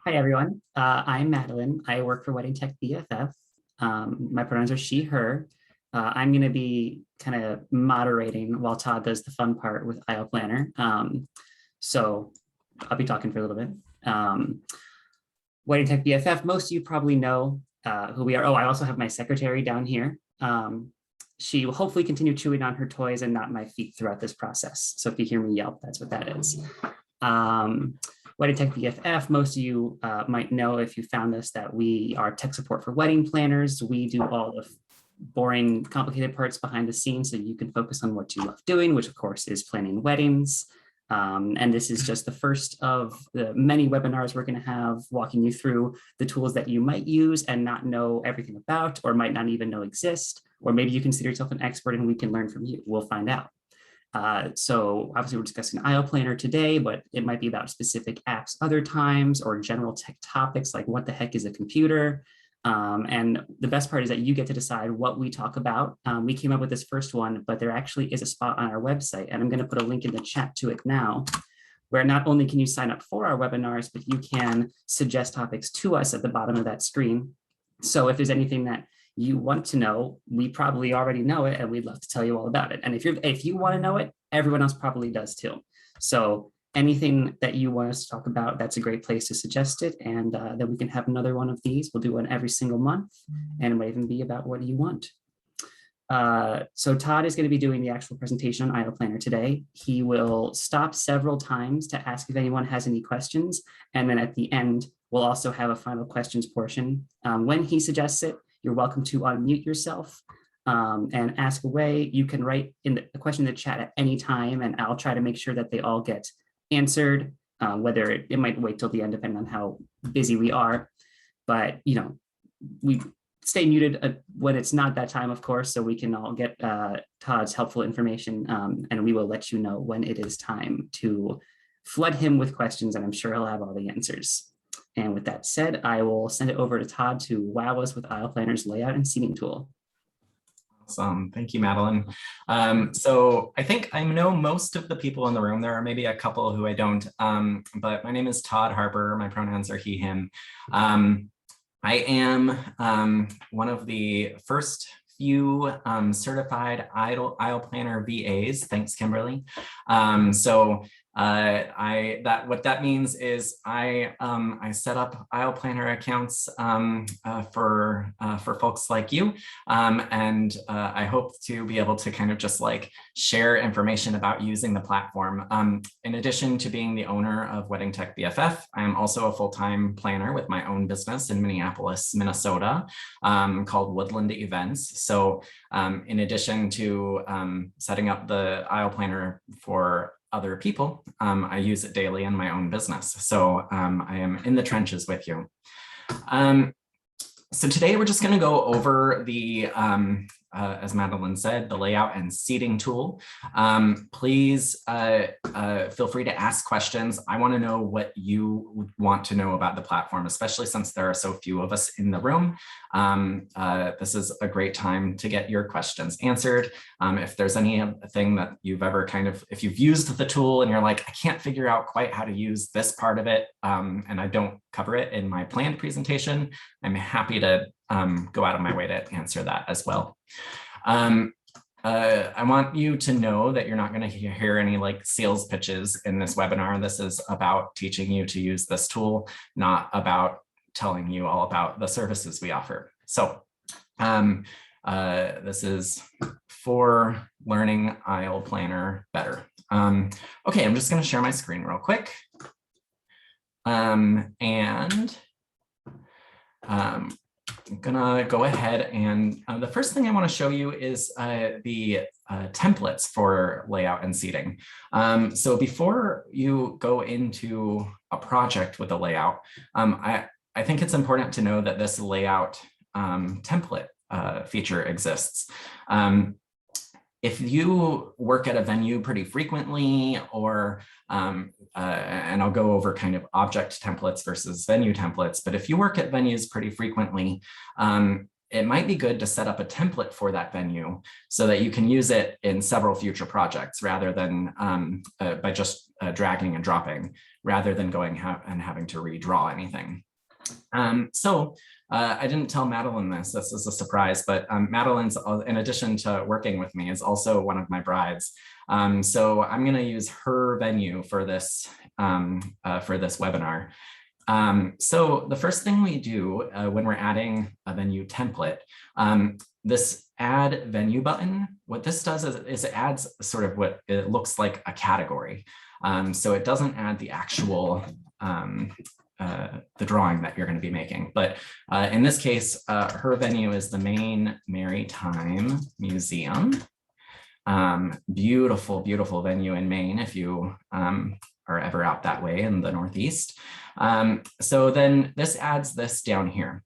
Hi, everyone. I'm Madeline. I work for Wedding Tech BFF. My pronouns are she, her. I'm going to be kind of moderating while Todd does the fun part with aisle planner. So I'll be talking for a little bit. Wedding Tech BFF, most of you probably know who we are. Oh, I also have my secretary down here. She will hopefully continue chewing on her toys and not my feet throughout this process. So if you hear me yelp, that's what that is. Wedding Tech BFF, most of you might know if you found this that we are tech support for wedding planners. We do all the boring, complicated parts behind the scenes so you can focus on what you love doing, which of course is planning weddings. And this is just the first of the many webinars we're going to have walking you through the tools that you might use and not know everything about, or might not even know exist, or maybe you consider yourself an expert and we can learn from you. We'll find out. So obviously we're discussing aisle planner today, but it might be about specific apps other times or general tech topics like what the heck is a computer? And the best part is that you get to decide what we talk about. We came up with this first one, but there actually is a spot on our website, and I'm going to put a link in the chat to it now, where not only can you sign up for our webinars, but you can suggest topics to us at the bottom of that screen. So if there's anything that you want to know, we probably already know it, and we'd love to tell you all about it. And if you want to know it, everyone else probably does too. So anything that you want us to talk about, that's a great place to suggest it. And then we can have another one of these. We'll do one every single month, and it might even be about what you want. So Todd is going to be doing the actual presentation on aisle planner today. He will stop several times to ask if anyone has any questions. And then at the end, we'll also have a final questions portion. When he suggests it, you're welcome to unmute yourself and ask away. You can write in the question in the chat at any time, and I'll try to make sure that they all get answered, whether it might wait till the end, depending on how busy we are. But, you know, we stay muted when it's not that time, of course, so we can all get Todd's helpful information, and we will let you know when it is time to flood him with questions, and I'm sure he'll have all the answers. And with that said, I will send it over to Todd to wow us with aisle planner's layout and seating tool. Awesome. Thank you, Madeline. So I think I know most of the people in the room. There are maybe a couple who I don't, but my name is Todd Harper. My pronouns are he, him. I am one of the first few certified aisle planner VAs. Thanks, Kimberly. What that means is I set up aisle planner accounts for folks like you, and I hope to be able to kind of just like share information about using the platform. In addition to being the owner of Wedding Tech BFF, I am also a full-time planner with my own business in Minneapolis, Minnesota, called Woodland Events. So in addition to setting up the aisle planner for other people, I use it daily in my own business. So I am in the trenches with you. So today we're just going to go over the, as Madeline said, the layout and seating tool. Please feel free to ask questions. I want to know what you want to know about the platform, especially since there are so few of us in the room. This is a great time to get your questions answered. If there's anything that you've ever if you've used the tool and you're like, I can't figure out quite how to use this part of it, and I don't cover it in my planned presentation, I'm happy to go out of my way to answer that as well. I want you to know that you're not going to hear any like sales pitches in this webinar. This is about teaching you to use this tool, not about telling you all about the services we offer. So this is for learning aisle planner better. Okay, I'm just going to share my screen real quick. I'm gonna go ahead and the first thing I want to show you is the templates for layout and seating. So before you go into a project with a layout, I think it's important to know that this layout template feature exists. If you work at a venue pretty frequently, or, and I'll go over kind of object templates versus venue templates, but if you work at venues pretty frequently, it might be good to set up a template for that venue so that you can use it in several future projects rather than by just dragging and dropping, rather than going and having to redraw anything. I didn't tell Madeline this is a surprise, but Madeline's, in addition to working with me, is also one of my brides. So I'm going to use her venue for this webinar. So the first thing we do when we're adding a venue template, this add venue button, what this does is it adds sort of what it looks like a category. So it doesn't add the actual the drawing that you're going to be making. But in this case, her venue is the Maine Maritime Museum. Beautiful, beautiful venue in Maine if you are ever out that way in the Northeast. So then this adds this down here.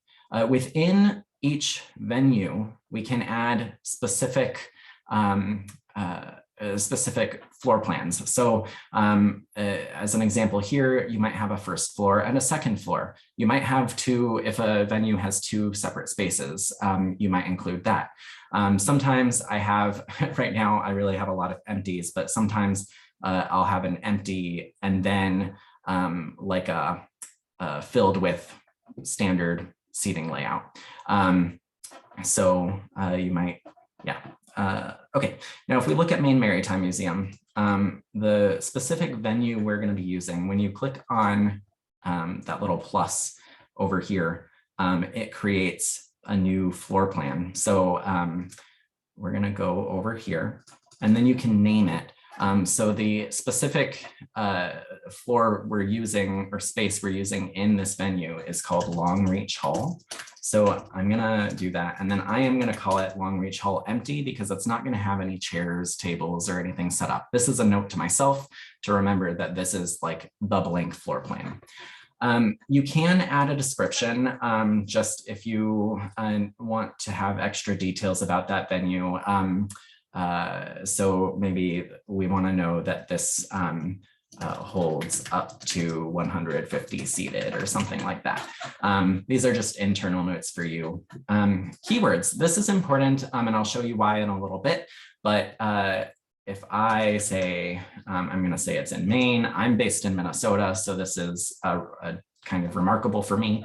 Within each venue, we can add specific floor plans. So as an example here, you might have a first floor and a second floor. You might have two, if a venue has two separate spaces, you might include that. Sometimes I have, right now, I really have a lot of empties, but sometimes I'll have an empty and then like filled with standard seating layout. So you might, yeah. Okay, now if we look at Maine Maritime Museum, the specific venue we're going to be using, when you click on that little plus over here, it creates a new floor plan. So we're going to go over here and then you can name it. So the specific floor we're using or space we're using in this venue is called Long Reach Hall. So I'm gonna do that. And then I am gonna call it Long Reach Hall empty because it's not gonna have any chairs, tables, or anything set up. This is a note to myself to remember that this is like the blank floor plan. You can add a description just if you want to have extra details about that venue. So maybe we want to know that this holds up to 150 seated or something like that. These are just internal notes for you. Keywords, this is important, and I'll show you why in a little bit. But if I say, I'm going to say it's in Maine, I'm based in Minnesota, so this is a kind of remarkable for me.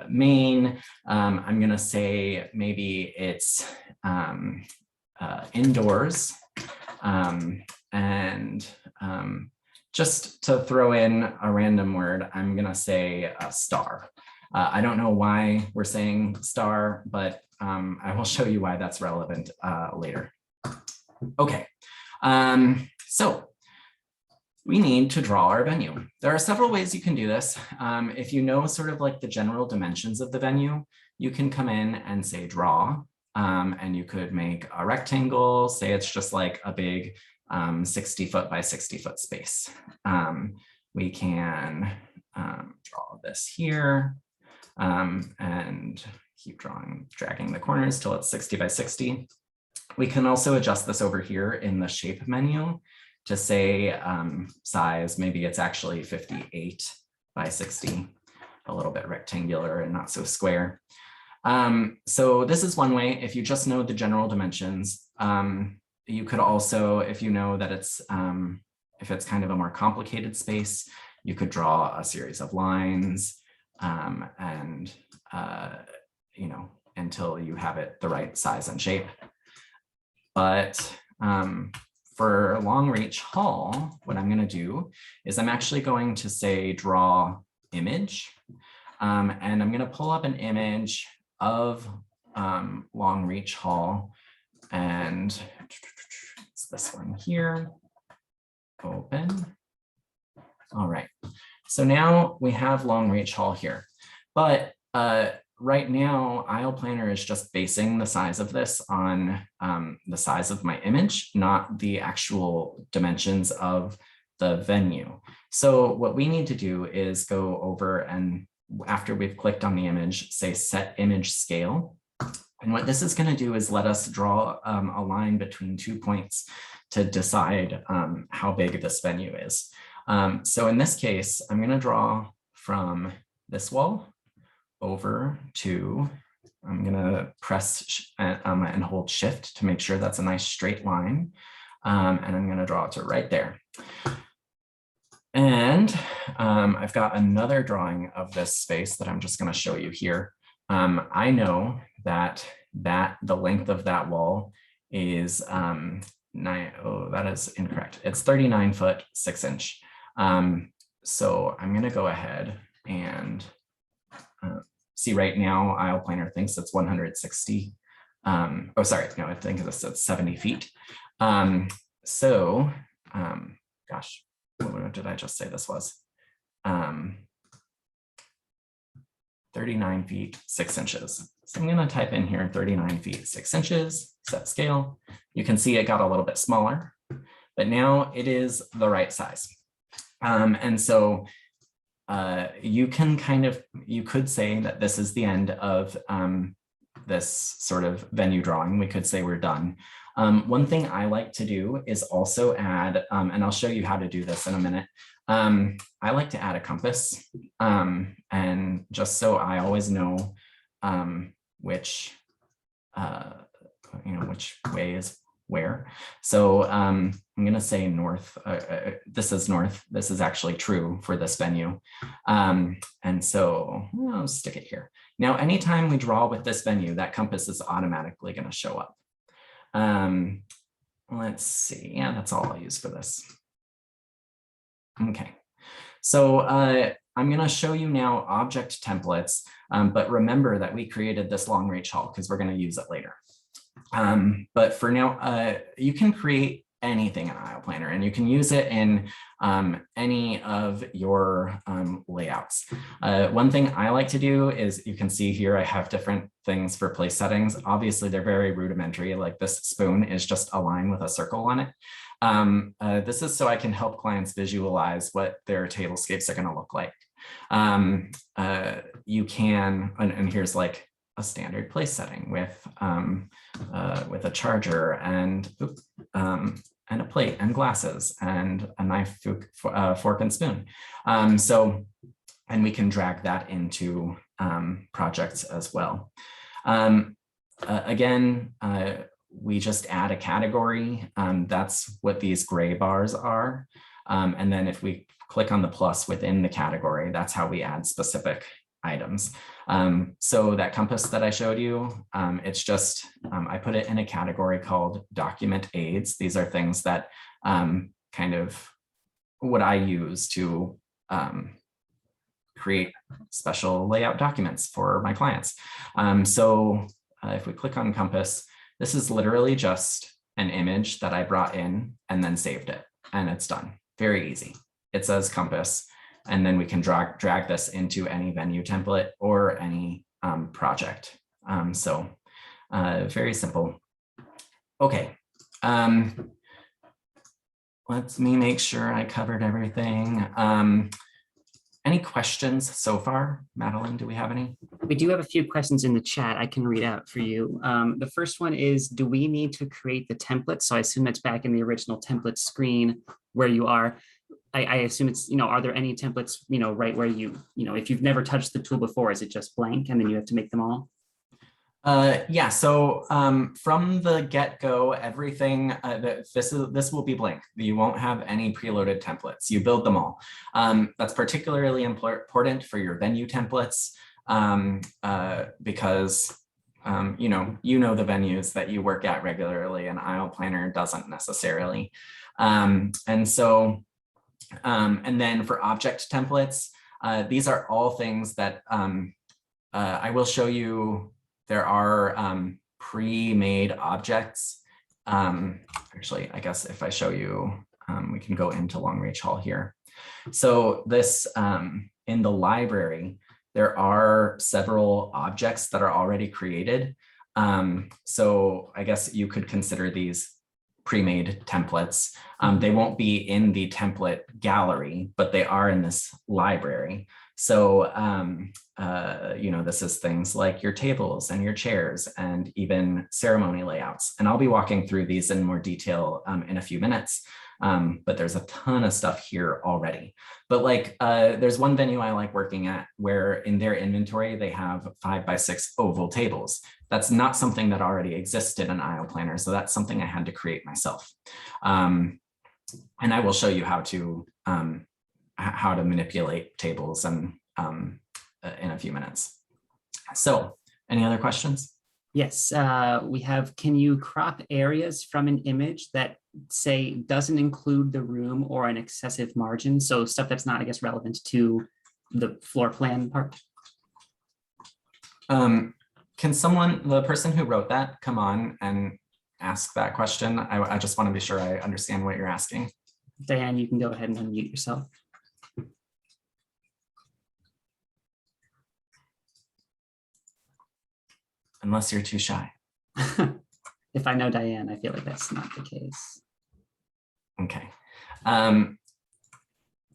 Maine, I'm going to say maybe it's indoors. And just to throw in a random word, I'm going to say star. I don't know why we're saying star, but I will show you why that's relevant later. Okay, so we need to draw our venue. There are several ways you can do this. If you know sort of like the general dimensions of the venue, you can come in and say draw, and you could make a rectangle, say it's just like a big 60 foot by 60 foot space. We can draw this here and keep dragging the corners till it's 60 by 60. We can also adjust this over here in the shape menu to say size, maybe it's actually 58 by 60, a little bit rectangular and not so square. So this is one way. If you just know the general dimensions, you could also, if you know that it's, if it's kind of a more complicated space, you could draw a series of lines and, you know, until you have it the right size and shape. But for Long Reach Hall, what I'm going to do is I'm actually going to say draw image, and I'm going to pull up an image of Long Reach Hall, and it's this one here. Open. All right. So now we have Long Reach Hall here, but right now, Aisle Planner is just basing the size of this on the size of my image, not the actual dimensions of the venue. So what we need to do is go over and after we've clicked on the image, say set image scale. And what this is going to do is let us draw a line between 2 points to decide how big this venue is. So in this case, I'm going to draw from this wall over to, I'm gonna press and hold shift to make sure that's a nice straight line. And I'm gonna draw it to right there. And I've got another drawing of this space that I'm just gonna show you here. I know that the length of that wall is that is incorrect. It's 39 foot 6 inch. So I'm gonna go ahead and see right now, aisle planner thinks it's 160. Oh, sorry, no, I think it's 70 feet. Gosh, what did I just say this was? 39 feet 6 inches. So I'm gonna type in here 39 feet 6 inches, set scale. You can see it got a little bit smaller, but now it is the right size. And so you could say that this is the end of this sort of venue drawing. We could say we're done. One thing I like to do is also add, and I'll show you how to do this in a minute. I like to add a compass, and just so I always know which way is where. So I'm going to say north. This is north. This is actually true for this venue. And so I'll stick it here. Now, anytime we draw with this venue, that compass is automatically going to show up. Let's see. Yeah, that's all I'll use for this. Okay. So I'm going to show you now object templates, but remember that we created this long reach hall because we're going to use it later. But for now, you can create anything in Aisle Planner, and you can use it in any of your layouts. One thing I like to do is, you can see here I have different things for place settings. Obviously, they're very rudimentary, like this spoon is just a line with a circle on it. This is so I can help clients visualize what their tablescapes are going to look like. You can, and here's like a standard place setting with a charger and a plate and glasses and a knife, fork and spoon. And we can drag that into projects as well. Again, we just add a category. That's what these gray bars are. And then if we click on the plus within the category, that's how we add specific items. So that compass that I showed you, it's just, I put it in a category called document aids. These are things that kind of what I use to create special layout documents for my clients. If we click on compass, this is literally just an image that I brought in and then saved it, and it's done. Very easy. It says compass. And then we can drag this into any venue template or any project. Very simple. Okay. Let me make sure I covered everything. Any questions so far? Madeline, do we have any? We do have a few questions in the chat I can read out for you. The first one is, do we need to create the template? So I assume it's back in the original template screen where you are. I assume it's, are there any templates, right where if you've never touched the tool before, is it just blank and then you have to make them all? Yeah, so from the get-go, everything, this will be blank. You won't have any preloaded templates. You build them all. That's particularly important for your venue templates because you know the venues that you work at regularly, and Aisle Planner doesn't necessarily. And then for object templates, these are all things that I will show you. There are pre-made objects. Actually, I guess if I show you, we can go into Long Reach Hall here. So this, in the library, there are several objects that are already created. So I guess you could consider these pre-made templates. They won't be in the template gallery, but they are in this library. So, this is things like your tables and your chairs and even ceremony layouts. And I'll be walking through these in more detail in a few minutes. but there's a ton of stuff here already. But like there's one venue I like working at where in their inventory, they have 5x6 oval tables. That's not something that already existed in IO Planner. So that's something I had to create myself. And I will show you how to manipulate tables and in a few minutes. So any other questions? Yes, we have, can you crop areas from an image that say doesn't include the room or an excessive margin? So stuff that's not, I guess, relevant to the floor plan part. Can someone, the person who wrote that, come on and ask that question? I just want to be sure I understand what you're asking. Diane, you can go ahead and unmute yourself. Unless you're too shy. If I know Diane, I feel like that's not the case. Okay. In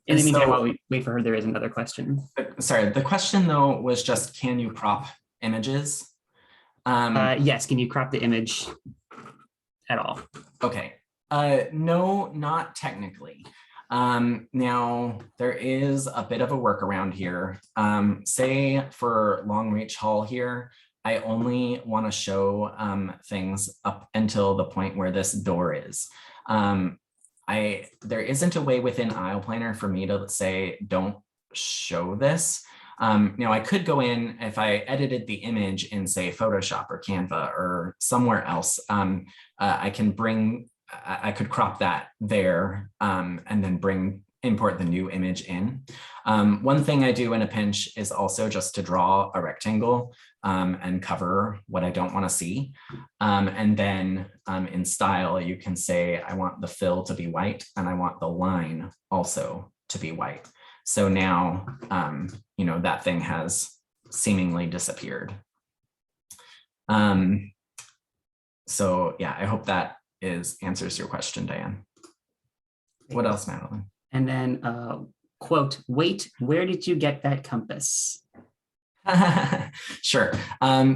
the meantime, while we wait for her, there is another question. Sorry, the question though was just, can you crop images? Yes, can you crop the image at all? Okay. No, not technically. Now there is a bit of a workaround here. Say for long reach haul here, I only want to show things up until the point where this door is. There isn't a way within IO Planner for me to say, don't show this. Now I could go in, if I edited the image in say Photoshop or Canva or somewhere else, I could crop that there and then import the new image in. One thing I do in a pinch is also just to draw a rectangle and cover what I don't want to see. And then in style, you can say, I want the fill to be white and I want the line also to be white. So now, that thing has seemingly disappeared. So yeah, I hope that answers your question, Diane. What else, Madeline? And then quote, wait, where did you get that compass? Sure.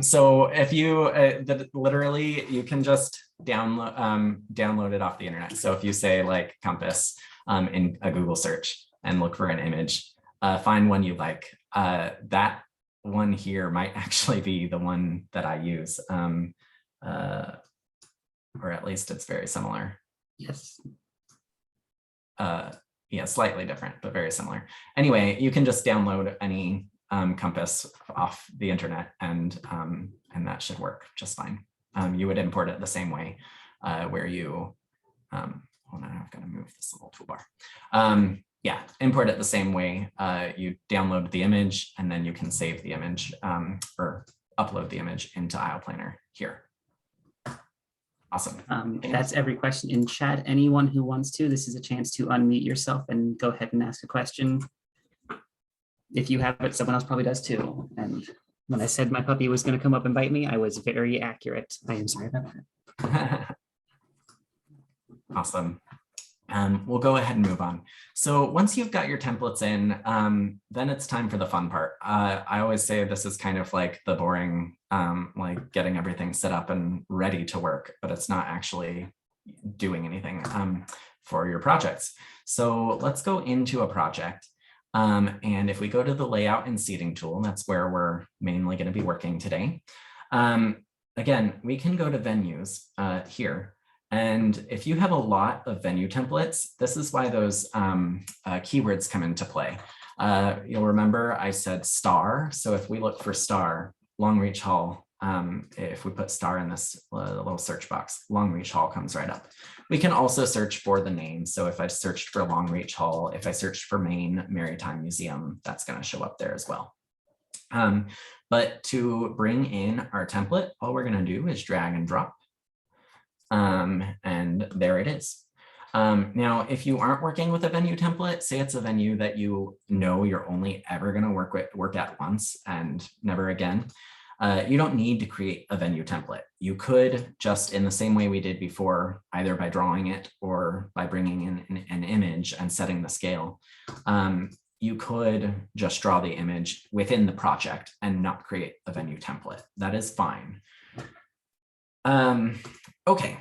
So if you literally, you can just download it off the internet. So if you say like compass in a Google search and look for an image, find one you like. That one here might actually be the one that I use, or at least it's very similar. Yes. Yeah, slightly different, but very similar. Anyway, you can just download any compass off the internet and that should work just fine. You would import it the same way where you, hold on, I've got to move this little toolbar. Yeah, import it the same way. You download the image and then you can save the image or upload the image into IO Planner here. Awesome. That's every question in chat. Anyone who wants to, this is a chance to unmute yourself and go ahead and ask a question. If you have it, someone else probably does too. And when I said my puppy was going to come up and bite me, I was very accurate. I am sorry about that. Awesome. We'll go ahead and move on. So once you've got your templates in, then it's time for the fun part. I always say this is kind of like the boring, like getting everything set up and ready to work, but it's not actually doing anything for your projects. So let's go into a project. And if we go to the layout and seating tool, that's where we're mainly going to be working today. Again, we can go to venues here. And if you have a lot of venue templates, this is why those keywords come into play. You'll remember I said star. So if we look for star, long reach haul, if we put star in this little search box, long reach haul comes right up. We can also search for the name. So if I searched for long reach haul, if I searched for Maine Maritime Museum, that's going to show up there as well. But to bring in our template, all we're going to do is drag and drop. And there it is. Now, if you aren't working with a venue template, say it's a venue that you know you're only ever going to work at once and never again, you don't need to create a venue template. You could just, in the same way we did before, either by drawing it or by bringing in an image and setting the scale, you could just draw the image within the project and not create a venue template. That is fine. Okay,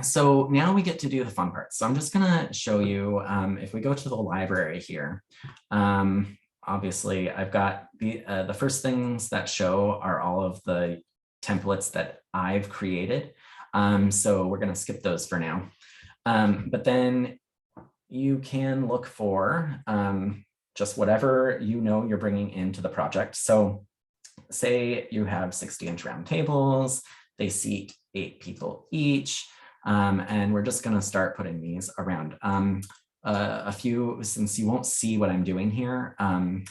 So now we get to do the fun part. So I'm just gonna show you, if we go to the library here, obviously I've got the first things that show are all of the templates that I've created. So we're gonna skip those for now. But then you can look for just whatever you know you're bringing into the project. So say you have 60-inch round tables, they seat 8 people each. And we're just going to start putting these around. A few, since you won't see what I'm doing here, I'm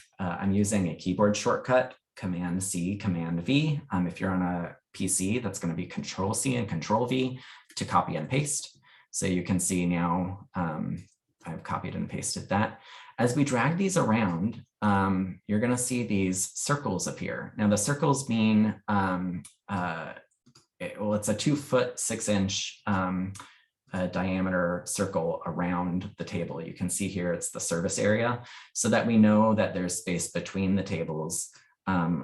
using a keyboard shortcut, Command-C, Command-V. If you're on a PC, that's going to be Control-C and Control-V to copy and paste. So you can see now I've copied and pasted that. As we drag these around, you're going to see these circles appear. Now the circles mean well, it's a 2-foot 6-inch diameter circle around the table. You can see here it's the service area, so that we know that there's space between the tables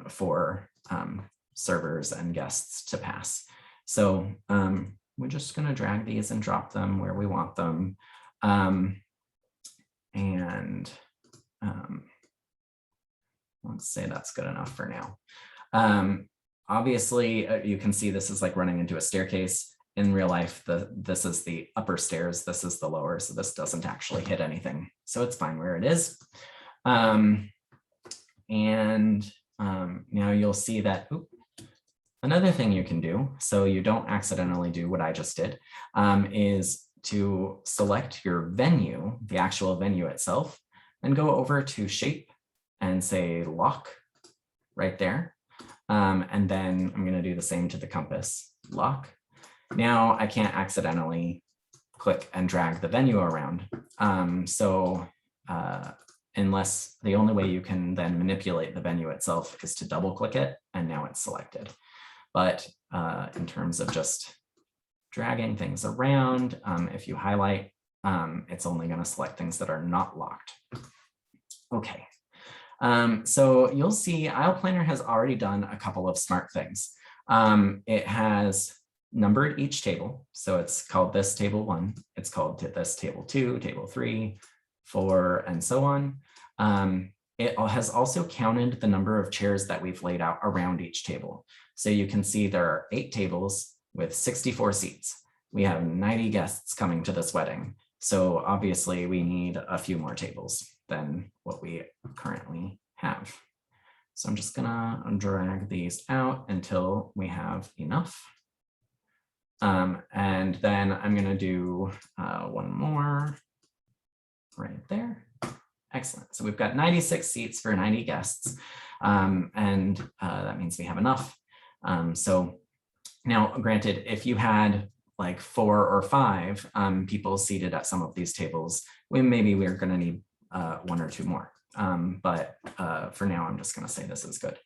for servers and guests to pass. So we're just going to drag these and drop them where we want them. Let's say that's good enough for now. Obviously, you can see this is like running into a staircase. In real life, this is the upper stairs, this is the lower, so this doesn't actually hit anything. So it's fine where it is. Now you'll see that, another thing you can do, so you don't accidentally do what I just did, is to select your venue, the actual venue itself, and go over to Shape and say Lock right there. And then I'm going to do the same to the compass, Lock. Now I can't accidentally click and drag the venue around. Unless the only way you can then manipulate the venue itself is to double click it, and now it's selected. But in terms of just dragging things around, if you highlight, it's only going to select things that are not locked. Okay. So you'll see Aisle Planner has already done a couple of smart things. It has numbered each table. So it's called this table 1, it's called this table 2, table 3, 4, and so on. It has also counted the number of chairs that we've laid out around each table. So you can see there are 8 tables with 64 seats. We have 90 guests coming to this wedding. So obviously we need a few more tables than what we currently have. So I'm just gonna drag these out until we have enough. And then I'm gonna do one more right there. Excellent. So we've got 96 seats for 90 guests. That means we have enough. So now, granted, if you had like 4 or 5 people seated at some of these tables, maybe we're gonna need 1 or 2 more. But for now, I'm just going to say this is good.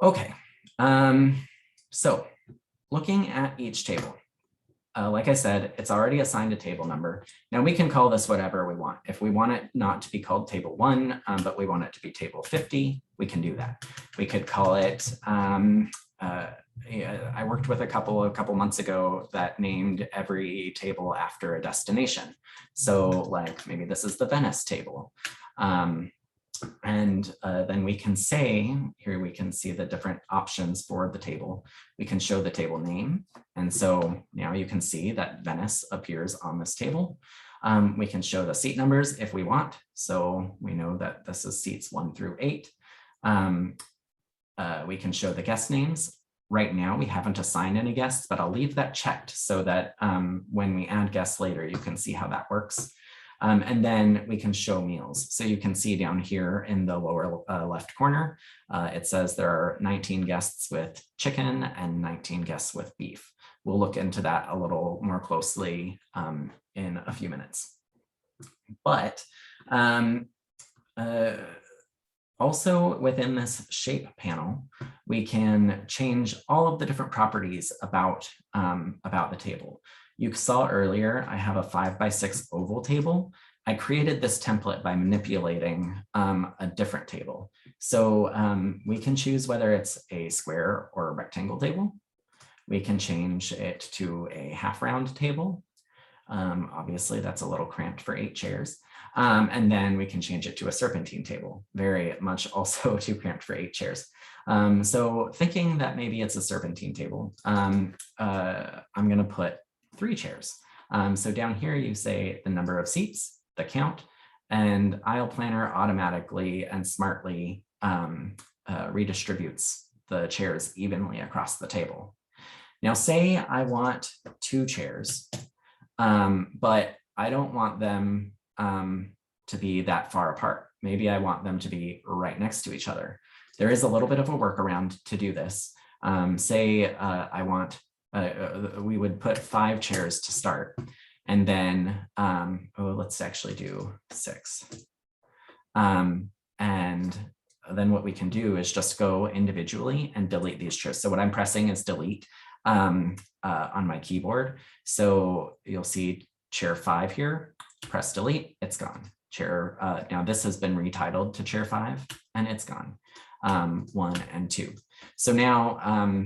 Okay, so looking at each table, like I said, it's already assigned a table number. Now we can call this whatever we want. If we want it not to be called table 1, but we want it to be table 50, we can do that. We could call it, I worked with a couple months ago that named every table after a destination. So like maybe this is the Venice table. Then we can say, here we can see the different options for the table. We can show the table name. And so now you can see that Venice appears on this table. We can show the seat numbers if we want. So we know that this is seats 1 through 8. We can show the guest names. Right now, we haven't assigned any guests, but I'll leave that checked so that when we add guests later, you can see how that works. And then we can show meals. So you can see down here in the lower left corner, it says there are 19 guests with chicken and 19 guests with beef. We'll look into that a little more closely in a few minutes. But also within this shape panel, we can change all of the different properties about the table. You saw earlier, I have a 5x6 oval table. I created this template by manipulating a different table. So we can choose whether it's a square or a rectangle table. We can change it to a half round table. Obviously, that's a little cramped for 8 chairs. And then we can change it to a serpentine table, very much also too cramped for 8 chairs. So thinking that maybe it's a serpentine table, I'm going to put 3 chairs. So down here, you say the number of seats, the count, and aisle planner automatically and smartly redistributes the chairs evenly across the table. Now, say I want 2 chairs, but I don't want them to be that far apart. Maybe I want them to be right next to each other. There is a little bit of a workaround to do this. Say I want, we would put 5 chairs to start, and then, let's actually do 6. And then what we can do is just go individually and delete these chairs. So what I'm pressing is delete on my keyboard. So you'll see chair 5 here, press delete, it's gone. Chair, now this has been retitled to chair 5 and it's gone. 1 and 2. So now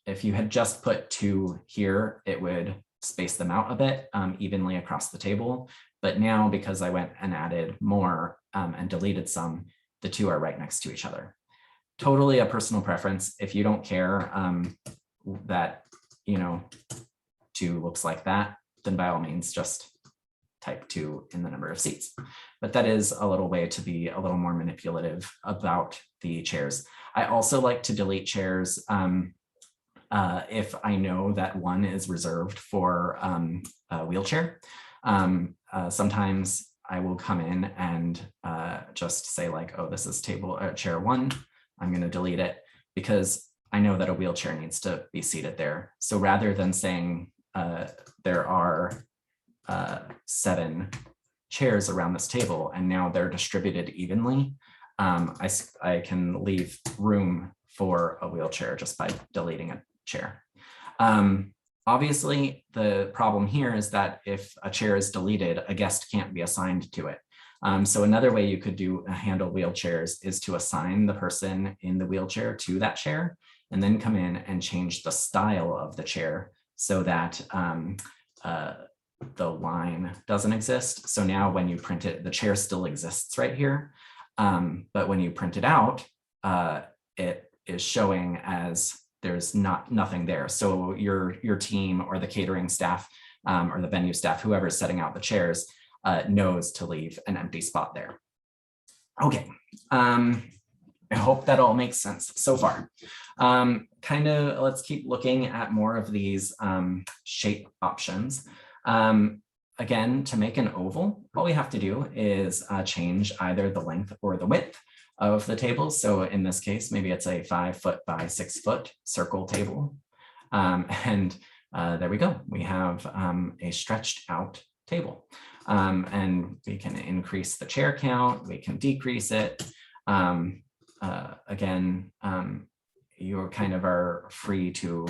if you had just put 2 here, it would space them out a bit evenly across the table. But now because I went and added more and deleted some, the 2 are right next to each other. Totally a personal preference. If you don't care that, 2 looks like that, then by all means, just type 2 in the number of seats. But that is a little way to be a little more manipulative about the chairs. I also like to delete chairs if I know that one is reserved for a wheelchair. Sometimes I will come in and just say like, oh, this is chair 1. I'm going to delete it because I know that a wheelchair needs to be seated there. So rather than saying there are 7 chairs around this table and now they're distributed evenly, I can leave room for a wheelchair just by deleting a chair. Obviously, the problem here is that if a chair is deleted, a guest can't be assigned to it. So another way you could handle wheelchairs is to assign the person in the wheelchair to that chair and then come in and change the style of the chair so that the line doesn't exist. So now when you print it, the chair still exists right here. But when you print it out, it is showing as there's nothing there. So your team or the catering staff or the venue staff, whoever's setting out the chairs, knows to leave an empty spot there. Okay, I hope that all makes sense so far. Let's keep looking at more of these shape options. Again, to make an oval, all we have to do is change either the length or the width of the table. So in this case, maybe it's a 5 foot by 6 foot circle table. And there we go. We have a stretched out table. And we can increase the chair count, we can decrease it. Again, you kind of are free to,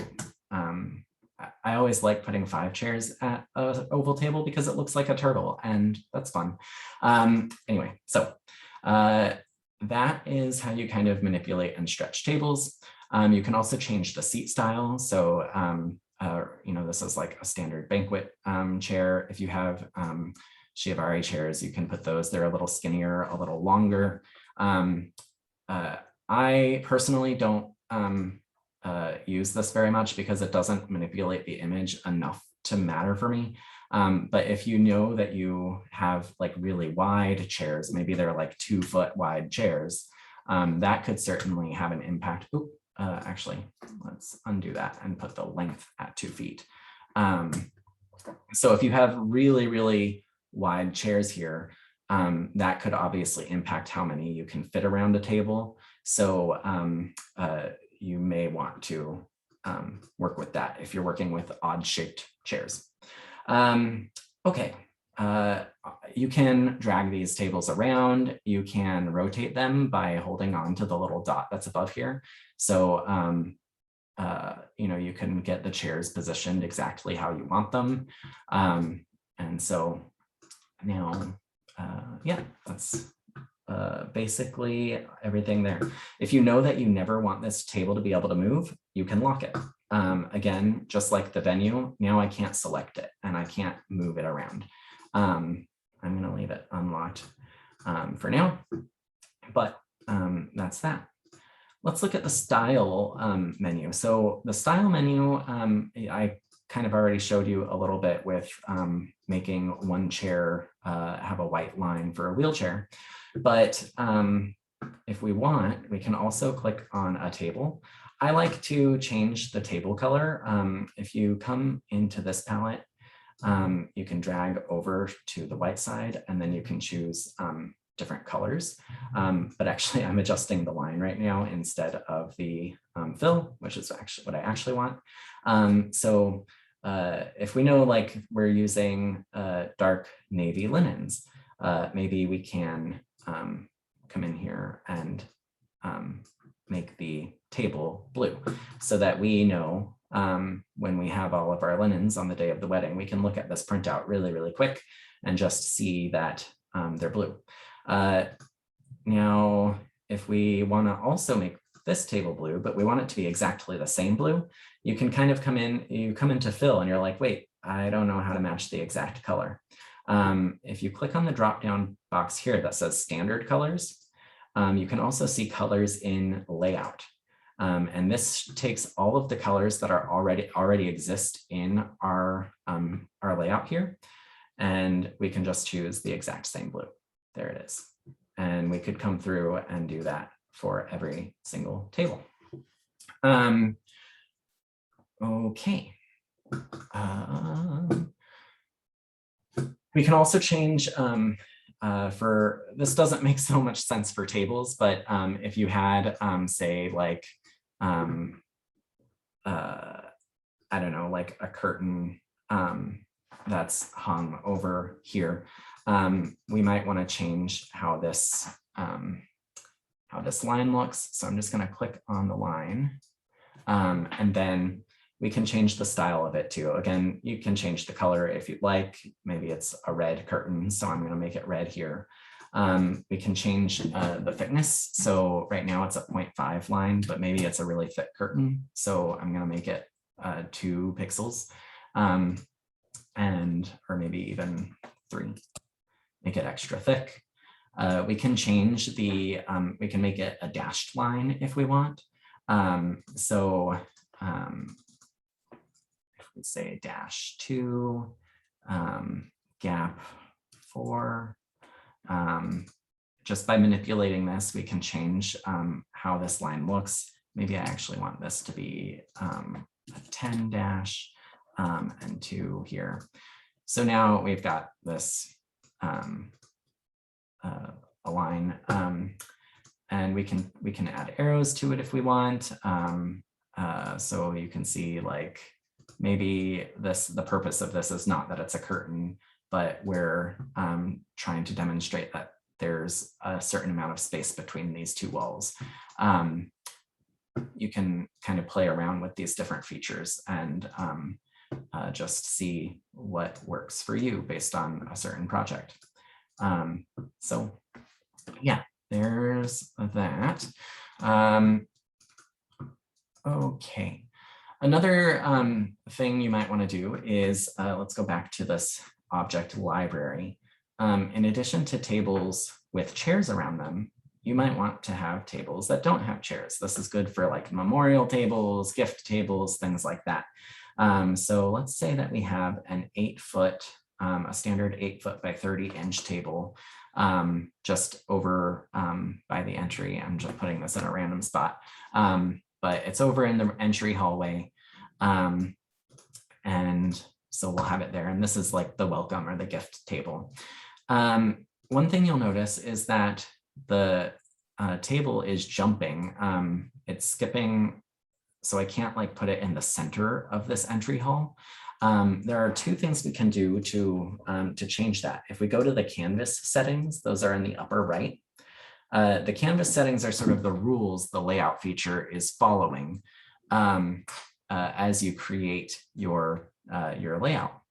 I always like putting 5 chairs at an oval table because it looks like a turtle and that's fun. Anyway, so that is how you kind of manipulate and stretch tables. You can also change the seat style. So, this is like a standard banquet chair. If you have Shivari chairs, you can put those. They're a little skinnier, a little longer. I personally don't use this very much because it doesn't manipulate the image enough to matter for me. But if you know that you have like really wide chairs, maybe they're like 2 foot wide chairs, that could certainly have an impact. Oop, actually, let's undo that and put the length at 2 feet. So if you have really, really wide chairs here, that could obviously impact how many you can fit around a table. So you may want to work with that if you're working with odd shaped chairs. Okay, you can drag these tables around. You can rotate them by holding on to the little dot that's above here. So, you can get the chairs positioned exactly how you want them. And so now, yeah, that's basically everything there. If you know that you never want this table to be able to move, you can lock it. again, just like the venue, now I can't select it and I can't move it around. I'm going to leave it unlocked for now, but that's that. Let's look at the style menu. So the style menu, I kind of already showed you a little bit with making one chair have a white line for a wheelchair. But if we want, we can also click on a table. I like to change the table color. If you come into this palette, you can drag over to the white side and then you can choose different colors. But actually I'm adjusting the line right now instead of the fill, which is actually what I actually want. So if we know like we're using dark navy linens, maybe we can come in here and make the table blue so that we know when we have all of our linens on the day of the wedding, we can look at this printout really, really quick and just see that they're blue. Now, if we want to also make this table blue, but we want it to be exactly the same blue, you can kind of come into fill and you're like, wait, I don't know how to match the exact color. If you click on the drop-down box here that says standard colors, you can also see colors in layout. And this takes all of the colors that are already exist in our layout here. And we can just choose the exact same blue. There it is. And we could come through and do that for every single table. Okay. We can also change for, this doesn't make so much sense for tables, but if you had, say, like, I don't know, like a curtain that's hung over here, we might want to change how this line looks. So I'm just going to click on the line, and then we can change the style of it too. Again, you can change the color if you'd like. Maybe it's a red curtain, so I'm going to make it red here. We can change the thickness. So right now it's a 0.5 line, but maybe it's a really thick curtain. So I'm going to make it 2 pixels, or maybe even 3. Make it extra thick. We can change the, we can make it a dashed line if we want. If we say -2, gap 4, just by manipulating this, we can change how this line looks. Maybe I actually want this to be a 10 dash and 2 here. So now we've got this a line, and we can add arrows to it if we want. So you can see, like, maybe the purpose of this is not that it's a curtain, but we're trying to demonstrate that there's a certain amount of space between these 2 walls. You can kind of play around with these different features and just see what works for you based on a certain project. So yeah, there's that. Okay. Another thing you might want to do is, let's go back to this object library. In addition to tables with chairs around them, you might want to have tables that don't have chairs. This is good for like memorial tables, gift tables, things like that. So let's say that we have an 8-foot, a standard 8-foot by 30-inch table just over by the entry. I'm just putting this in a random spot, but it's over in the entry hallway. And so we'll have it there. And this is like the welcome or the gift table. One thing you'll notice is that the table is jumping. It's skipping, so I can't like put it in the center of this entry hall. There are 2 things we can do to change that. If we go to the canvas settings, those are in the upper right. The canvas settings are sort of the rules the layout feature is following as you create your layout.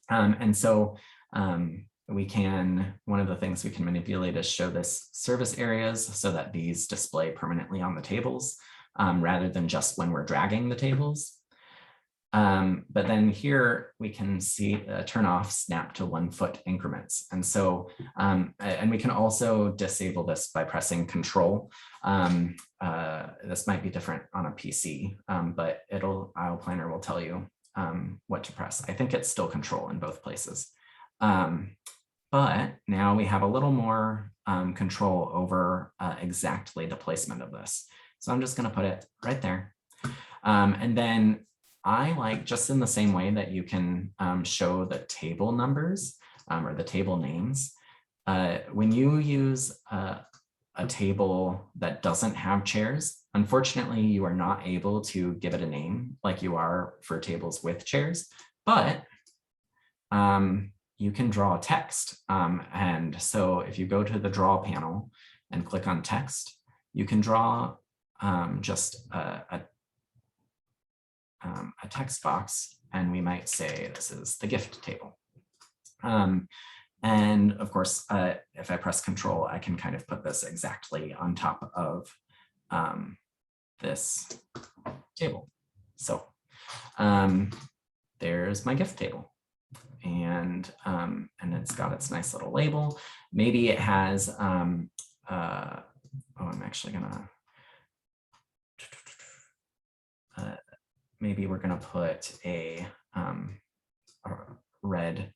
And so one of the things we can manipulate is show this service areas so that these display permanently on the tables rather than just when we're dragging the tables. But then here we can see turn off snap to 1 foot increments. And so, and we can also disable this by pressing Control. This might be different on a PC, but IO Planner will tell you what to press. I think it's still Control in both places. But now we have a little more control over exactly the placement of this. So I'm just going to put it right there. And then I like, just in the same way that you can show the table numbers or the table names, when you use a table that doesn't have chairs, unfortunately, you are not able to give it a name like you are for tables with chairs, but you can draw text. And so if you go to the Draw panel and click on text, you can draw just a text box, and we might say this is the gift table. And of course, if I press Control, I can kind of put this exactly on top of this table. So there's my gift table. And it's got its nice little label. Maybe it has, I'm actually gonna, maybe we're gonna put a red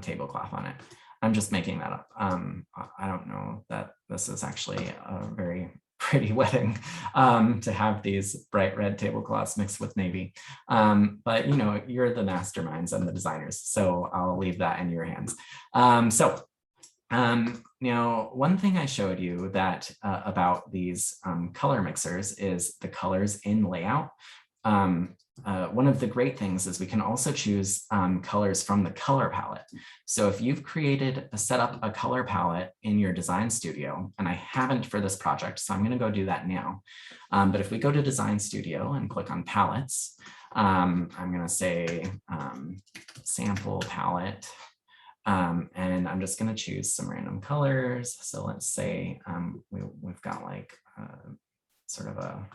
tablecloth on it. I'm just making that up. I don't know that this is actually a very pretty wedding to have these bright red tablecloths mixed with navy. But you know, you're the masterminds and the designers, so I'll leave that in your hands. You know, one thing I showed you that about these color mixers is the colors in layout. One of the great things is we can also choose colors from the color palette. So if you've set up a color palette in your design studio, and I haven't for this project, so I'm going to go do that now. But if we go to Design Studio and click on palettes, I'm going to say sample palette, and I'm just going to choose some random colors. So let's say we've got like sort of a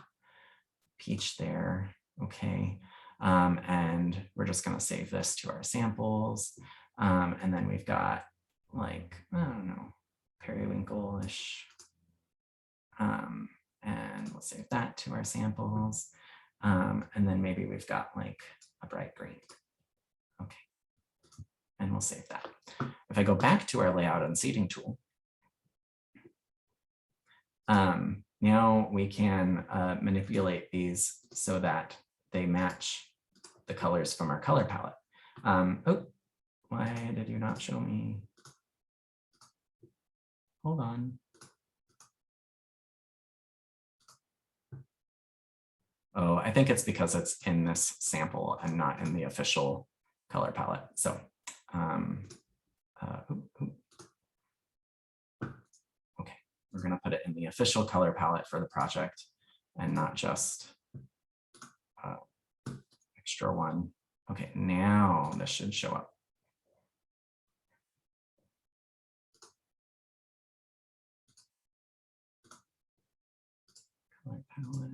peach there. Okay, and we're just going to save this to our samples. And then we've got like, I don't know, periwinkle-ish. And we'll save that to our samples. And then maybe we've got like a bright green. Okay, and we'll save that. If I go back to our layout and seating tool, now we can manipulate these so that they match the colors from our color palette. Oh, why did you not show me? Hold on. Oh, I think it's because it's in this sample and not in the official color palette. So, okay, we're going to put it in the official color palette for the project and not just extra one. Okay, now this should show up. Color palette.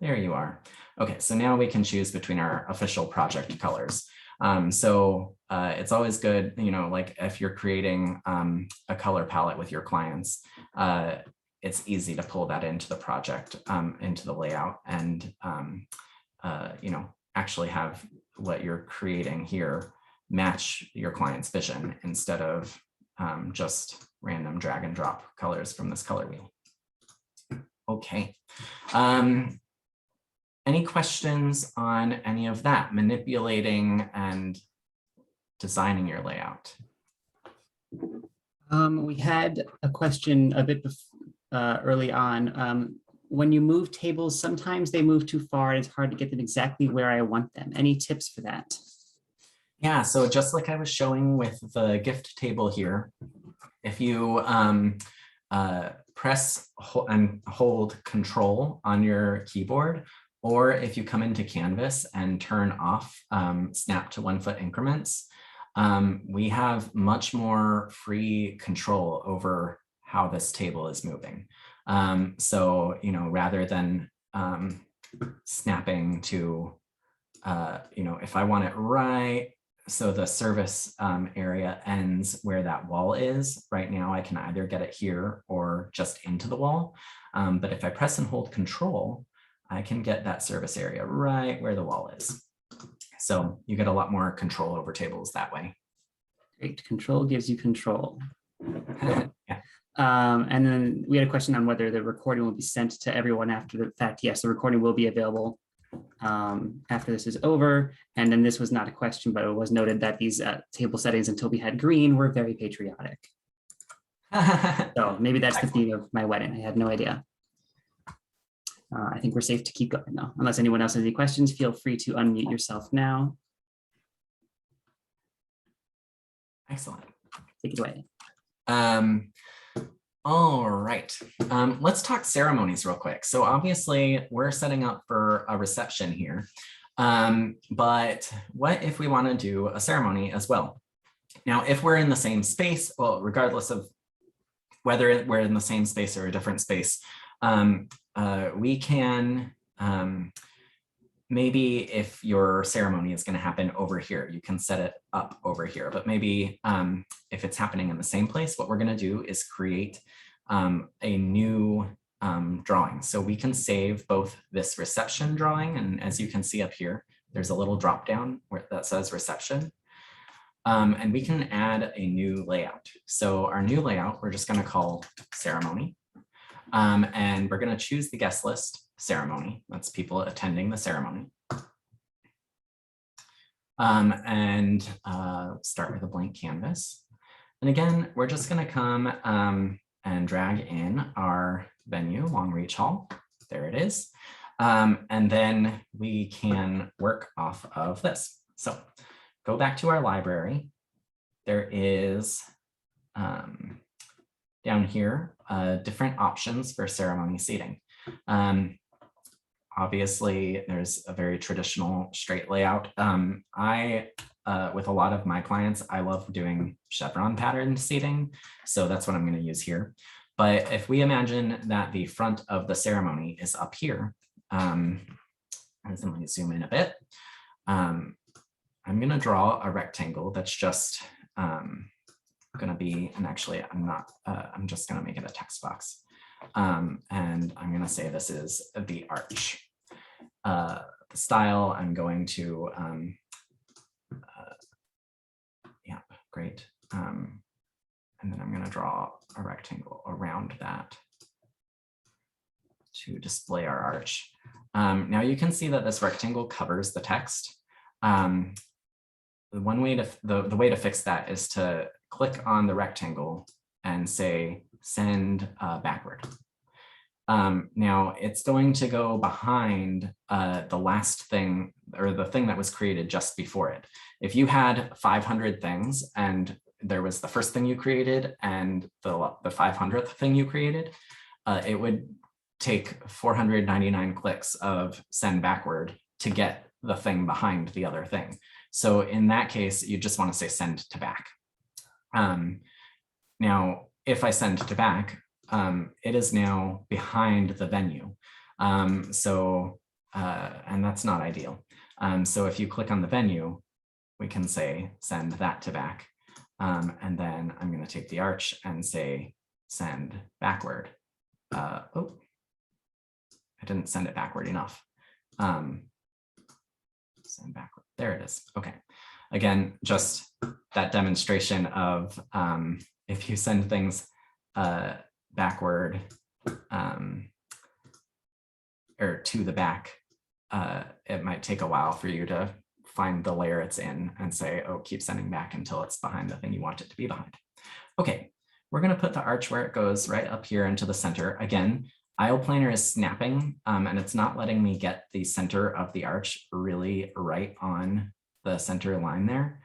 There you are. Okay, so now we can choose between our official project colors. It's always good, you know, like if you're creating a color palette with your clients, it's easy to pull that into the project, into the layout, and you know, actually have what you're creating here match your client's vision instead of just random drag and drop colors from this color wheel. Okay. Any questions on any of that, manipulating and designing your layout? We had a question a bit early on. When you move tables, sometimes they move too far and it's hard to get them exactly where I want them. Any tips for that? Yeah, so just like I was showing with the gift table here, if you press and hold Control on your keyboard, or if you come into Canvas and turn off snap to 1 foot increments, we have much more free control over how this table is moving. So, you know, rather than snapping to if I want it right, so the service area ends where that wall is. Right now, I can either get it here or just into the wall. But if I press and hold Control, I can get that service area right where the wall is. So you get a lot more control over tables that way. Great. Control gives you control. Yeah. And then we had a question on whether the recording will be sent to everyone after the fact. Yes, the recording will be available after this is over. And then this was not a question, but it was noted that these table settings until we had green were very patriotic. So maybe that's the theme of my wedding. I had no idea. I think we're safe to keep going though. Unless anyone else has any questions, feel free to unmute yourself now. Excellent. Take it away. All right, let's talk ceremonies real quick. So obviously we're setting up for a reception here, but what if we want to do a ceremony as well? Now, if we're in the same space, well, regardless of whether we're in the same space or a different space, we can, maybe if your ceremony is going to happen over here, you can set it up over here. But maybe if it's happening in the same place, what we're going to do is create a new drawing. So we can save both this reception drawing, and as you can see up here, there's a little drop down where that says reception. And we can add a new layout. So our new layout, we're just going to call ceremony. And we're going to choose the guest list ceremony. That's people attending the ceremony. And start with a blank canvas. And again, we're just going to come and drag in our venue, Long Reach Hall. There it is. And then we can work off of this. So go back to our library. There is down here different options for ceremony seating. Obviously, there's a very traditional straight layout. With a lot of my clients, I love doing chevron pattern seating. So that's what I'm going to use here. But if we imagine that the front of the ceremony is up here, let me zoom in a bit. I'm going to draw a rectangle that's just going to be, and actually I'm just going to make it a text box. And I'm going to say this is the arch. The style, I'm going to, yeah, great. And then I'm going to draw a rectangle around that to display our arch. Now you can see that this rectangle covers the text. The way to fix that is to click on the rectangle and say send backward. Now it's going to go behind the last thing, or the thing that was created just before it. If you had 500 things and there was the first thing you created and the 500th thing you created, it would take 499 clicks of send backward to get the thing behind the other thing. So in that case, you just want to say send to back. Now, if I send to back, it is now behind the venue. And that's not ideal. So if you click on the venue, we can say send that to back. And then I'm going to take the arch and say send backward. Oh, I didn't send it backward enough. Send backward. There it is. Okay. Again, just that demonstration of if you send things backward or to the back, it might take a while for you to find the layer it's in and say, oh, keep sending back until it's behind the thing you want it to be behind. Okay, we're going to put the arch where it goes, right up here into the center. Again, aisle planner is snapping and it's not letting me get the center of the arch really right on the center line there.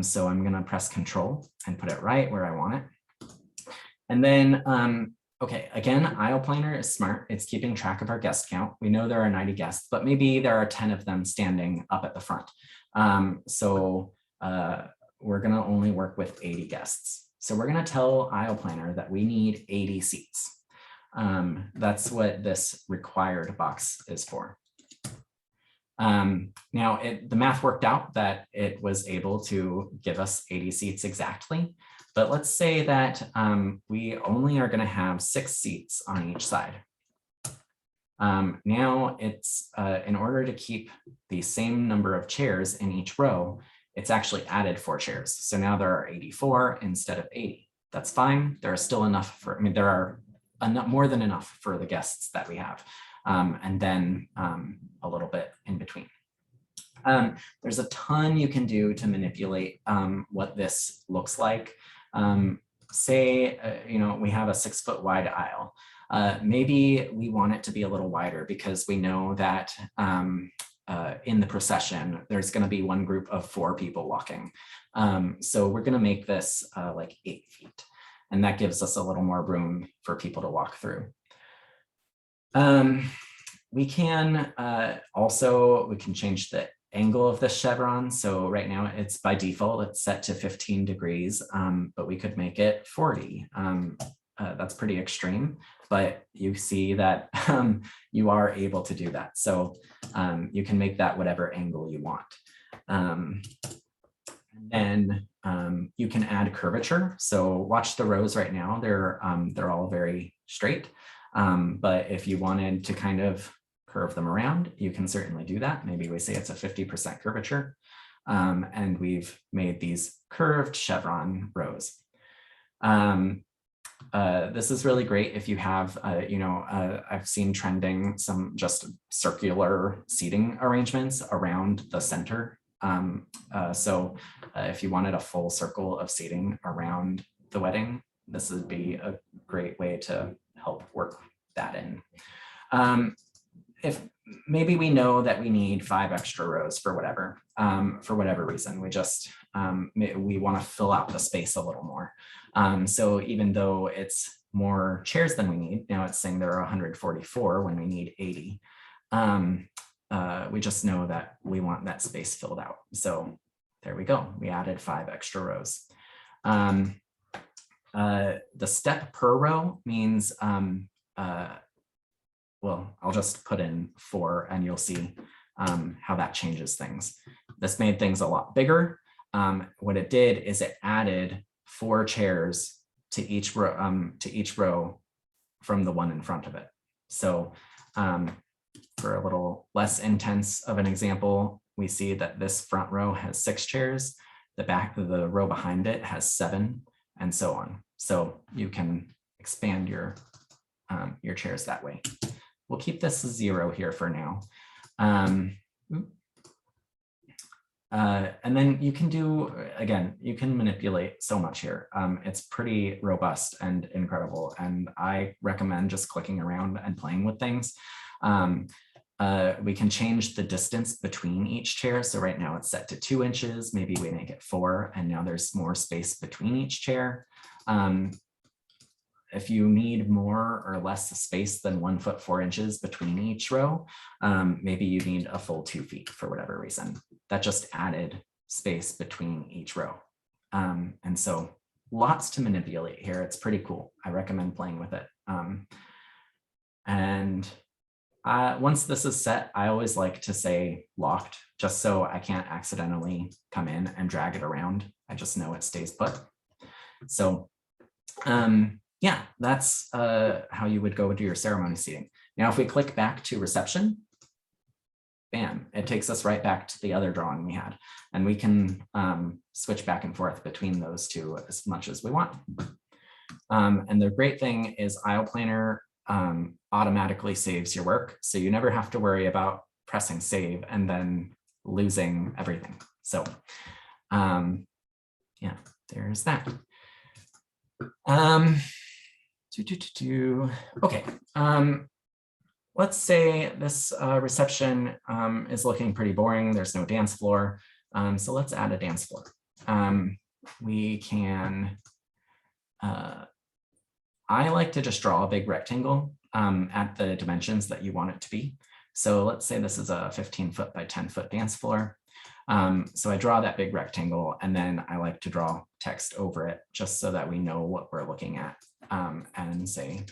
So I'm going to press Control and put it right where I want it. And then, okay, again, aisle planner is smart. It's keeping track of our guest count. We know there are 90 guests, but maybe there are 10 of them standing up at the front. We're going to only work with 80 guests. So we're going to tell aisle planner that we need 80 seats. That's what this required box is for. Now, the math worked out that it was able to give us 80 seats exactly. But let's say that we only are going to have 6 seats on each side. Now it's in order to keep the same number of chairs in each row, it's actually added 4 chairs. So now there are 84 instead of 80. That's fine. There are still enough for, I mean, there are more than enough for the guests that we have. And then a little bit in between. There's a ton you can do to manipulate what this looks like. Say, you know, we have a 6 foot wide aisle. Maybe we want it to be a little wider because we know that in the procession, there's going to be one group of 4 people walking. So we're going to make this like 8 feet. And that gives us a little more room for people to walk through. We can we can change the angle of the chevron. So right now it's by default, it's set to 15 degrees, but we could make it 40. That's pretty extreme, but you see that you are able to do that. So you can make that whatever angle you want. Then you can add curvature. So watch the rows right now. They're all very straight. But if you wanted to kind of curve them around, you can certainly do that. Maybe we say it's a 50% curvature. And we've made these curved chevron rows. This is really great if you have, I've seen trending some just circular seating arrangements around the center. So if you wanted a full circle of seating around the wedding, this would be a great way to help work that in. If maybe we know that we need 5 extra rows for whatever reason, we just, we want to fill out the space a little more. So even though it's more chairs than we need, now it's saying there are 144 when we need 80. We just know that we want that space filled out. So there we go. We added 5 extra rows. The step per row means, well, I'll just put in 4 and you'll see how that changes things. This made things a lot bigger. What it did is it added 4 chairs to each row from the one in front of it. So for a little less intense of an example, we see that this front row has 6 chairs, the row behind it has 7, and so on. So you can expand your chairs that way. We'll keep this 0 here for now. And then you can do, again, you can manipulate so much here. It's pretty robust and incredible. And I recommend just clicking around and playing with things. We can change the distance between each chair. So right now it's set to 2 inches. Maybe we make it 4, and now there's more space between each chair. If you need more or less space than 1 foot 4 inches between each row, maybe you need a full 2 feet for whatever reason. That just added space between each row. And so lots to manipulate here. It's pretty cool. I recommend playing with it. Once this is set, I always like to say locked, just so I can't accidentally come in and drag it around. I just know it stays put. So yeah, that's how you would go do your ceremony seating. Now, if we click back to reception, bam, it takes us right back to the other drawing we had. And we can switch back and forth between those two as much as we want. And the great thing is Aisle Planner automatically saves your work. So you never have to worry about pressing save and then losing everything. So yeah, there's that. Okay, let's say this reception is looking pretty boring. There's no dance floor. So let's add a dance floor. We can, I like to just draw a big rectangle at the dimensions that you want it to be. So let's say this is a 15 foot by 10 foot dance floor. So I draw that big rectangle, and then I like to draw text over it just so that we know what we're looking at, and say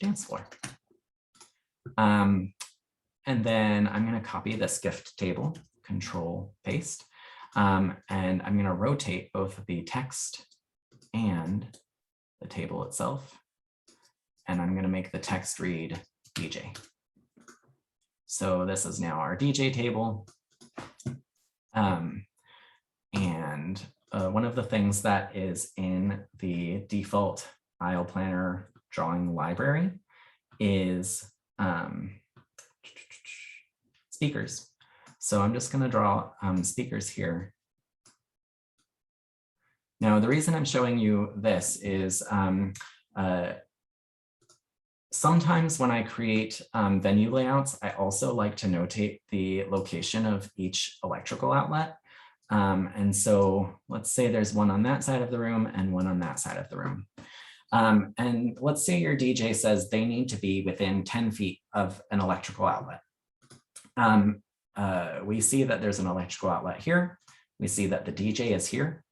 dance floor. And then I'm going to copy this gift table, control paste. And I'm going to rotate both the text and the table itself. And I'm going to make the text read DJ. So this is now our DJ table. And one of the things that is in the default aisle planner drawing library is speakers. So I'm just going to draw speakers here. Now, the reason I'm showing you this is sometimes when I create venue layouts, I also like to notate the location of each electrical outlet. And so let's say there's one on that side of the room and one on that side of the room. And let's say your DJ says they need to be within 10 feet of an electrical outlet. We see that there's an electrical outlet here. We see that the DJ is here.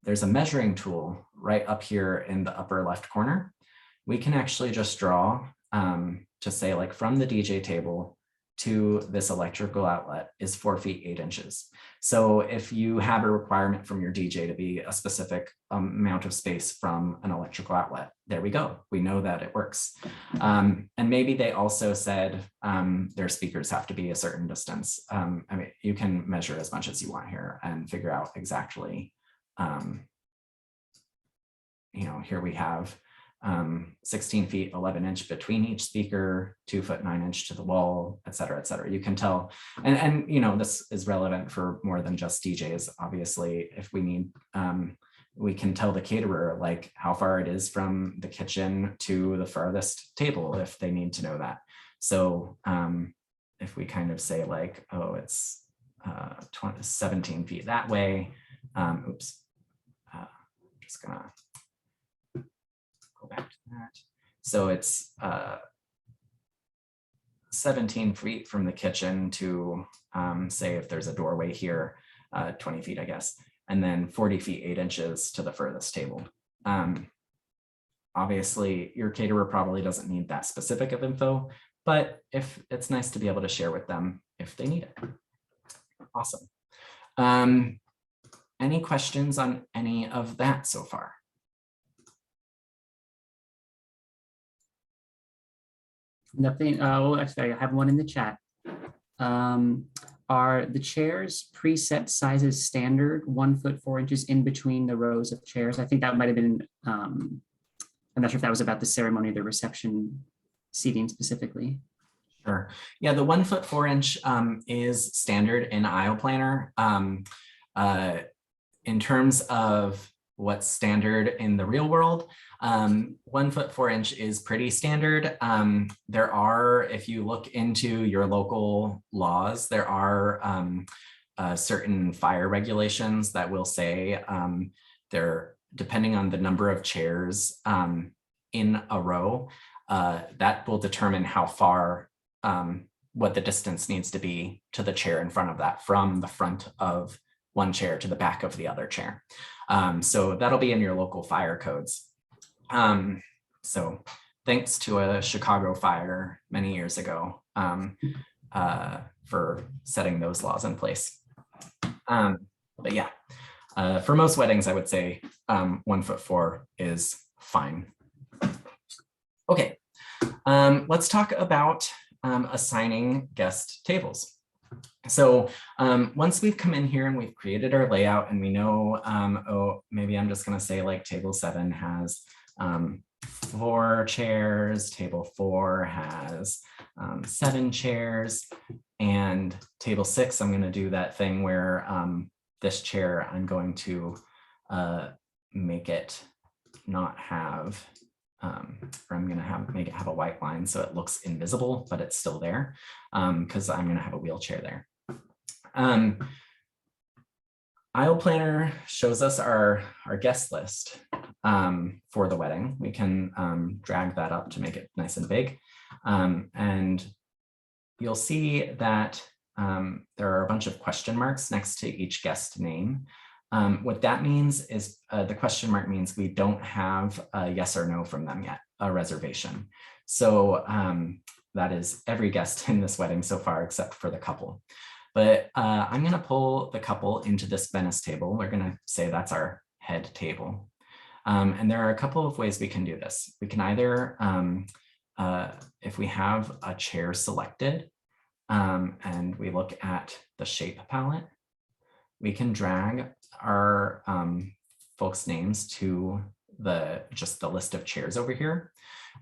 There's a measuring tool right up here in the upper left corner. We can actually just draw to say like from the DJ table to this electrical outlet is 4 feet 8 inches. So if you have a requirement from your DJ to be a specific amount of space from an electrical outlet, there we go. We know that it works. And maybe they also said their speakers have to be a certain distance. I mean, you can measure as much as you want here and figure out exactly, here we have 16 feet 11 inch between each speaker, 2 foot 9 inch to the wall, et cetera, et cetera. You can tell, and this is relevant for more than just DJs. Obviously, if we need, we can tell the caterer like how far it is from the kitchen to the farthest table if they need to know that. So if we kind of say like, oh, it's 17 feet that way. Oops, just gonna go back to that. So it's 17 feet from the kitchen to say if there's a doorway here, 20 feet, I guess, and then 40 feet 8 inches to the furthest table. Obviously, your caterer probably doesn't need that specific of info, but if it's nice to be able to share with them if they need it. Awesome. Any questions on any of that so far? Nothing. Well, actually, I have one in the chat. Are the chairs preset sizes standard 1 foot 4 inches in between the rows of chairs? I think that might have been, I'm not sure if that was about the ceremony or the reception seating specifically. Sure. Yeah, the 1 foot 4 inch is standard in aisle planner. In terms of what's standard in the real world, 1 foot 4 inch is pretty standard. There are, if you look into your local laws, there are certain fire regulations that will say they're depending on the number of chairs in a row, that will determine how far, what the distance needs to be to the chair in front of that, from the front of one chair to the back of the other chair. So that'll be in your local fire codes. So thanks to a Chicago fire many years ago for setting those laws in place. But yeah, for most weddings, I would say 1 foot 4 is fine. Okay, let's talk about assigning guest tables. So once we've come in here and we've created our layout and we know, oh, maybe I'm just going to say like table 7 has 4 chairs, table 4 has 7 chairs, and table 6, I'm going to do that thing where this chair, I'm going to make it not have, or I'm going to make it have a white line so it looks invisible, but it's still there because I'm going to have a wheelchair there. Aisle planner shows us our guest list for the wedding. We can drag that up to make it nice and big. And you'll see that there are a bunch of question marks next to each guest name. What that means is the question mark means we don't have a yes or no from them yet, a reservation. So that is every guest in this wedding so far, except for the couple. But I'm going to pull the couple into this Venice table. We're going to say that's our head table. And there are a couple of ways we can do this. We can either, if we have a chair selected and we look at the shape palette, we can drag our folks' names to just the list of chairs over here.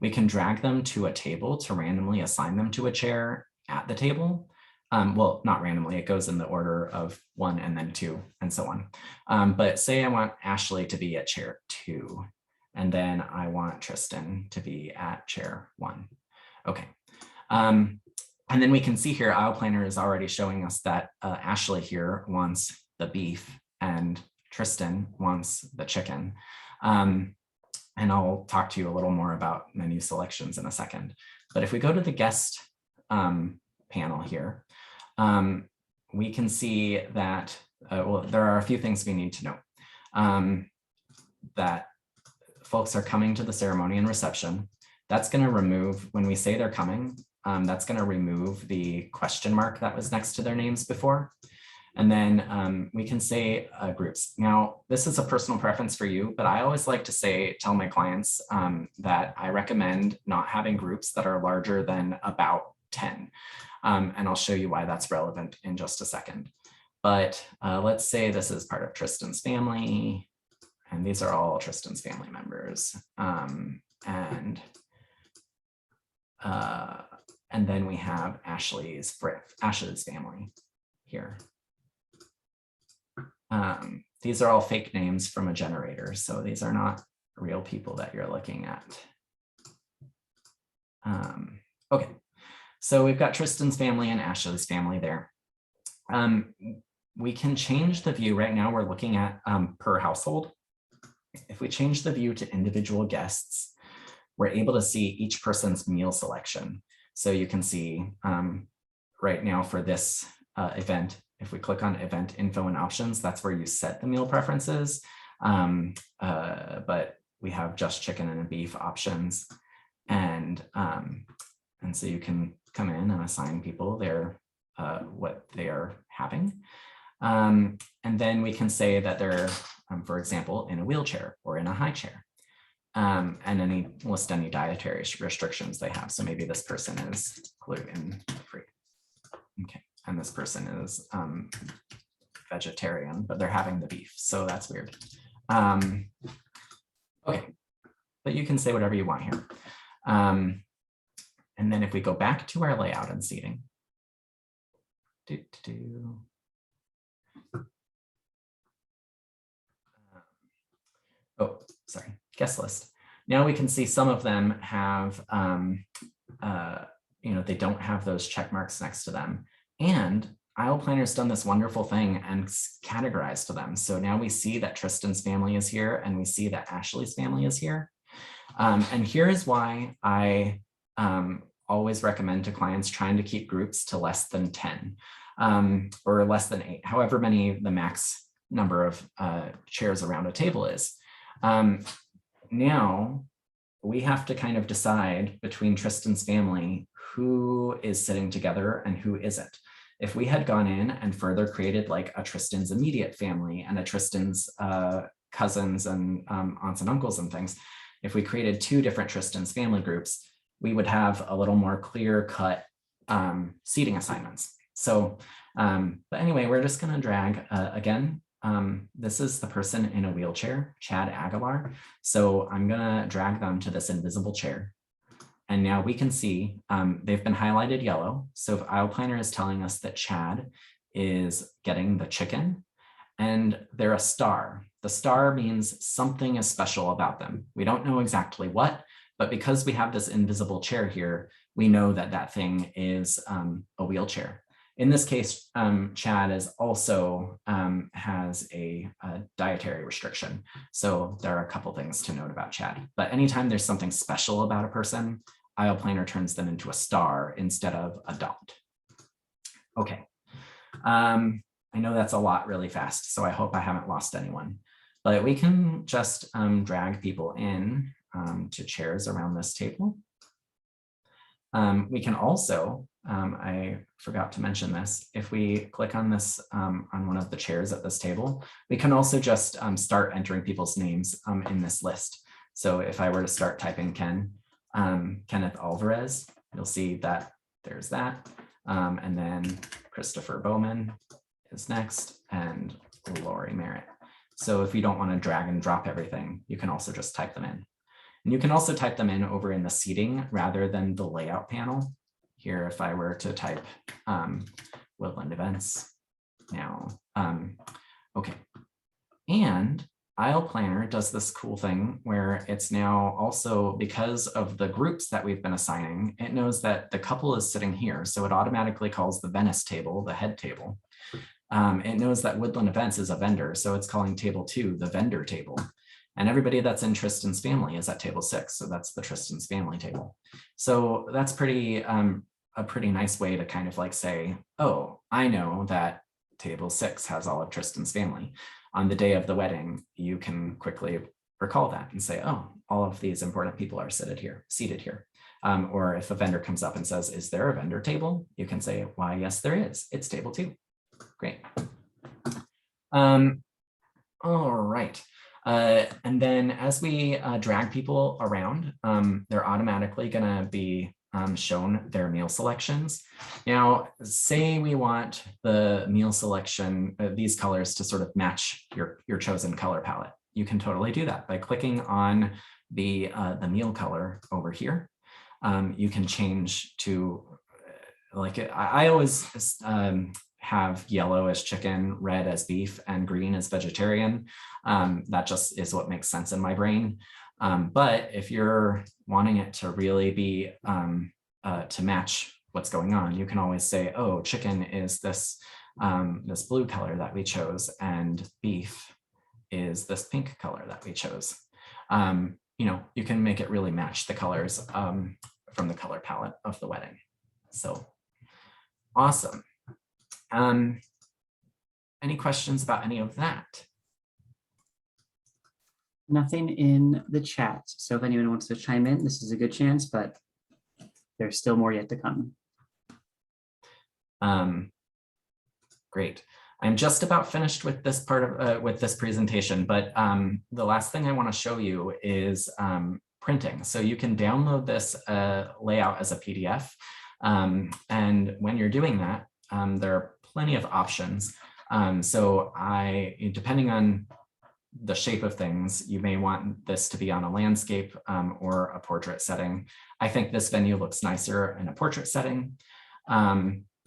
We can drag them to a table to randomly assign them to a chair at the table. Well, not randomly, it goes in the order of 1 and then 2 and so on. But say I want Ashley to be at chair 2, and then I want Tristan to be at chair 1. Okay. And then we can see here, Aisle Planner is already showing us that Ashley here wants the beef and Tristan wants the chicken. And I'll talk to you a little more about menu selections in a second. But if we go to the guest panel here, we can see that, well, there are a few things we need to know. That folks are coming to the ceremony and reception. That's going to remove, when we say they're coming, that's going to remove the question mark that was next to their names before. And then we can say groups. Now, this is a personal preference for you, but I always like to tell my clients that I recommend not having groups that are larger than about 10. And I'll show you why that's relevant in just a second. But let's say this is part of Tristan's family, and these are all Tristan's family members. And then we have Ashley's family here. These are all fake names from a generator, so these are not real people that you're looking at. Okay, so we've got Tristan's family and Ashley's family there. We can change the view. Right now we're looking at per household. If we change the view to individual guests, we're able to see each person's meal selection. So you can see right now for this event, if we click on event info and options, that's where you set the meal preferences. But we have just chicken and beef options. And so you can come in and assign people what they are having. And then we can say that they're, for example, in a wheelchair or in a high chair. And list any dietary restrictions they have. So maybe this person is gluten free. Okay. And this person is vegetarian, but they're having the beef. So that's weird. Okay, but you can say whatever you want here. And then if we go back to our layout and seating. Oh, sorry, guest list. Now we can see some of them have, they don't have those check marks next to them. And Aisle Planner's done this wonderful thing and categorized them. So now we see that Tristan's family is here and we see that Ashley's family is here. And here is why I always recommend to clients trying to keep groups to less than 10 or less than 8, however many the max number of chairs around a table is. Now we have to kind of decide between Tristan's family who is sitting together and who isn't. If we had gone in and further created like a Tristan's immediate family and a Tristan's cousins and aunts and uncles and things, if we created 2 different Tristan's family groups, we would have a little more clear cut seating assignments. So, but anyway, we're just gonna drag again. This is the person in a wheelchair, Chad Aguilar. So I'm gonna drag them to this invisible chair. And now we can see they've been highlighted yellow. So if Aisle Planner is telling us that Chad is getting the chicken and they're a star. The star means something is special about them. We don't know exactly what, but because we have this invisible chair here, we know that that thing is a wheelchair. In this case, Chad is also has a dietary restriction. So there are a couple things to note about Chad. But anytime there's something special about a person, Aisle Planner turns them into a star instead of a dot. Okay. I know that's a lot really fast, so I hope I haven't lost anyone. But we can just drag people in to chairs around this table. We can also, I forgot to mention this, if we click on this on one of the chairs at this table, we can also just start entering people's names in this list. So if I were to start typing Kenneth Alvarez, you'll see that there's that. And then Christopher Bowman is next, and Lori Merritt. So if you don't want to drag and drop everything, you can also just type them in. And you can also type them in over in the seating rather than the layout panel. Here, if I were to type Woodland Events now, okay. And Aisle Planner does this cool thing where it's now also, because of the groups that we've been assigning, it knows that the couple is sitting here. So it automatically calls the Venice table, the head table. It knows that Woodland Events is a vendor. So it's calling table 2, the vendor table. And everybody that's in Tristan's family is at table 6. So that's the Tristan's family table. So that's pretty a pretty nice way to kind of like say, oh, I know that table 6 has all of Tristan's family. On the day of the wedding, you can quickly recall that and say, oh, all of these important people are seated here. Or if a vendor comes up and says, is there a vendor table? You can say, why, yes, there is. It's table 2. Great. All right. And then as we drag people around, they're automatically going to be shown their meal selections. Now, say we want the meal selection, these colors to sort of match your chosen color palette. You can totally do that by clicking on the meal color over here. You can change to, like, I always have yellow as chicken, red as beef, and green as vegetarian. That just is what makes sense in my brain. But if you're wanting it to really be to match what's going on, you can always say, oh, chicken is this this blue color that we chose, and beef is this pink color that we chose. You know, you can make it really match the colors from the color palette of the wedding. So awesome. Any questions about any of that? Nothing in the chat. So if anyone wants to chime in, this is a good chance, but there's still more yet to come. Great. I'm just about finished with this part of with this presentation, but the last thing I want to show you is printing. So you can download this layout as a PDF. And when you're doing that, there are plenty of options. So depending on the shape of things, you may want this to be on a landscape or a portrait setting. I think this venue looks nicer in a portrait setting.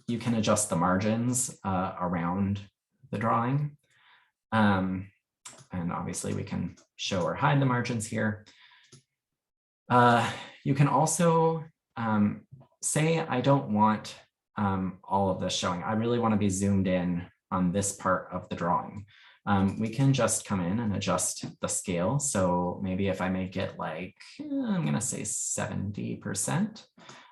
You can adjust the margins around the drawing. And obviously we can show or hide the margins here. You can also say, I don't want all of this showing. I really want to be zoomed in on this part of the drawing. We can just come in and adjust the scale. So maybe if I make it like, I'm going to say 70%,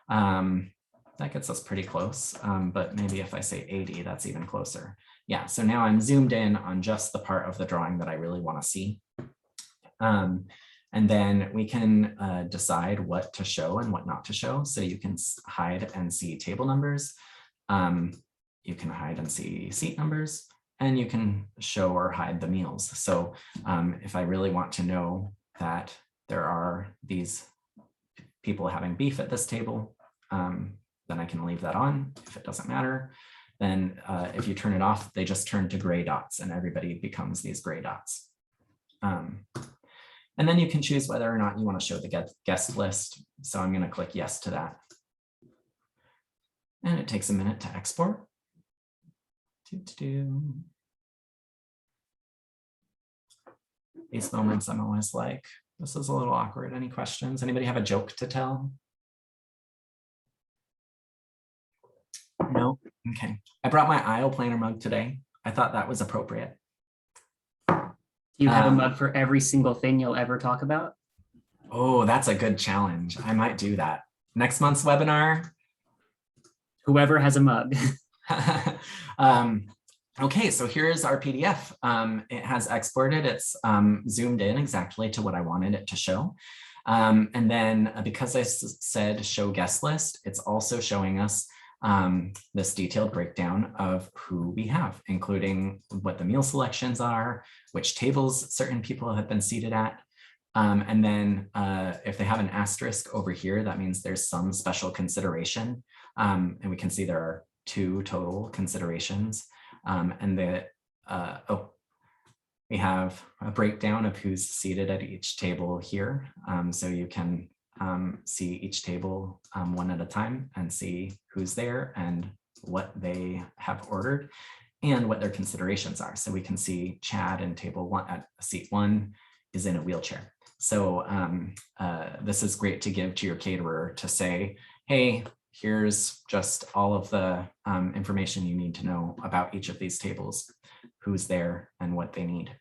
that gets us pretty close. But maybe if I say 80, that's even closer. Yeah, so now I'm zoomed in on just the part of the drawing that I really want to see. And then we can decide what to show and what not to show. So you can hide and see table numbers. You can hide and see seat numbers, and you can show or hide the meals. So if I really want to know that there are these people having beef at this table, then I can leave that on. If it doesn't matter, then if you turn it off, they just turn to gray dots and everybody becomes these gray dots. And then you can choose whether or not you want to show the guest list. So I'm going to click yes to that. And it takes a minute to export. These moments I'm always like, this is a little awkward. Any questions? Anybody have a joke to tell? No? Okay. I brought my aisle planner mug today. I thought that was appropriate. Do you have a mug for every single thing you'll ever talk about? Oh, that's a good challenge. I might do that. Next month's webinar. Whoever has a mug. Okay, so here's our PDF. It has exported. It's zoomed in exactly to what I wanted it to show. And then because I said show guest list, it's also showing us this detailed breakdown of who we have, including what the meal selections are, which tables certain people have been seated at. And then if they have an asterisk over here, that means there's some special consideration. And we can see there are 2 total considerations. And we have a breakdown of who's seated at each table here. So you can see each table one at a time and see who's there and what they have ordered and what their considerations are. So we can see Chad in table 1 at seat 1 is in a wheelchair. So this is great to give to your caterer to say, hey, here's just all of the information you need to know about each of these tables, who's there and what they need.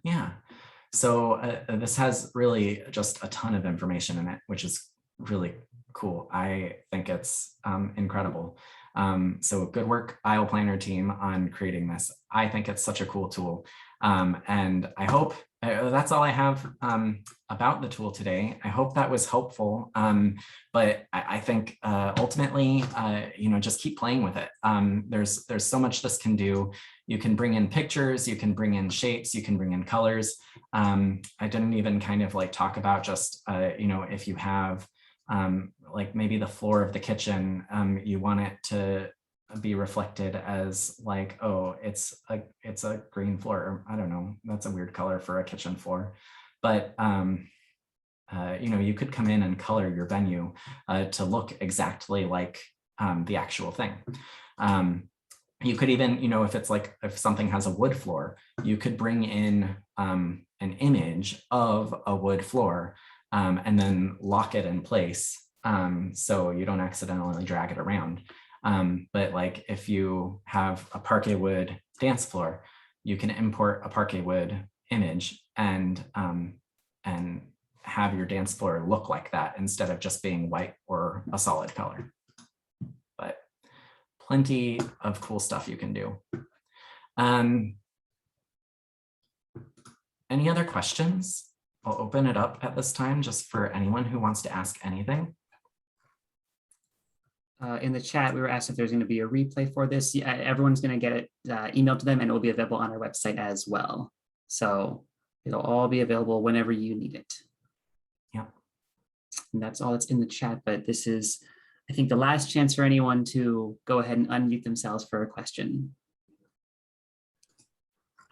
Yeah, so this has really just a ton of information in it, which is really cool. I think it's incredible. So good work, aisle planner team, on creating this. I think it's such a cool tool. And I hope that's all I have about the tool today. I hope that was helpful. But I think ultimately, just keep playing with it. There's so much this can do. You can bring in pictures, you can bring in shapes, you can bring in colors. I didn't even kind of like talk about just, if you have like maybe the floor of the kitchen, you want it to be reflected as like, oh, it's a green floor, or I don't know, that's a weird color for a kitchen floor. But you could come in and color your venue to look exactly like the actual thing. You could even, if something has a wood floor, you could bring in an image of a wood floor and then lock it in place so you don't accidentally drag it around. But like if you have a parquet wood dance floor, you can import a parquet wood image and have your dance floor look like that instead of just being white or a solid color. But plenty of cool stuff you can do. Any other questions? I'll open it up at this time just for anyone who wants to ask anything. In the chat, we were asked if there's going to be a replay for this. Yeah, everyone's going to get it emailed to them, and it will be available on our website as well. So it'll all be available whenever you need it. Yeah. And that's all that's in the chat, but this is, I think, the last chance for anyone to go ahead and unmute themselves for a question.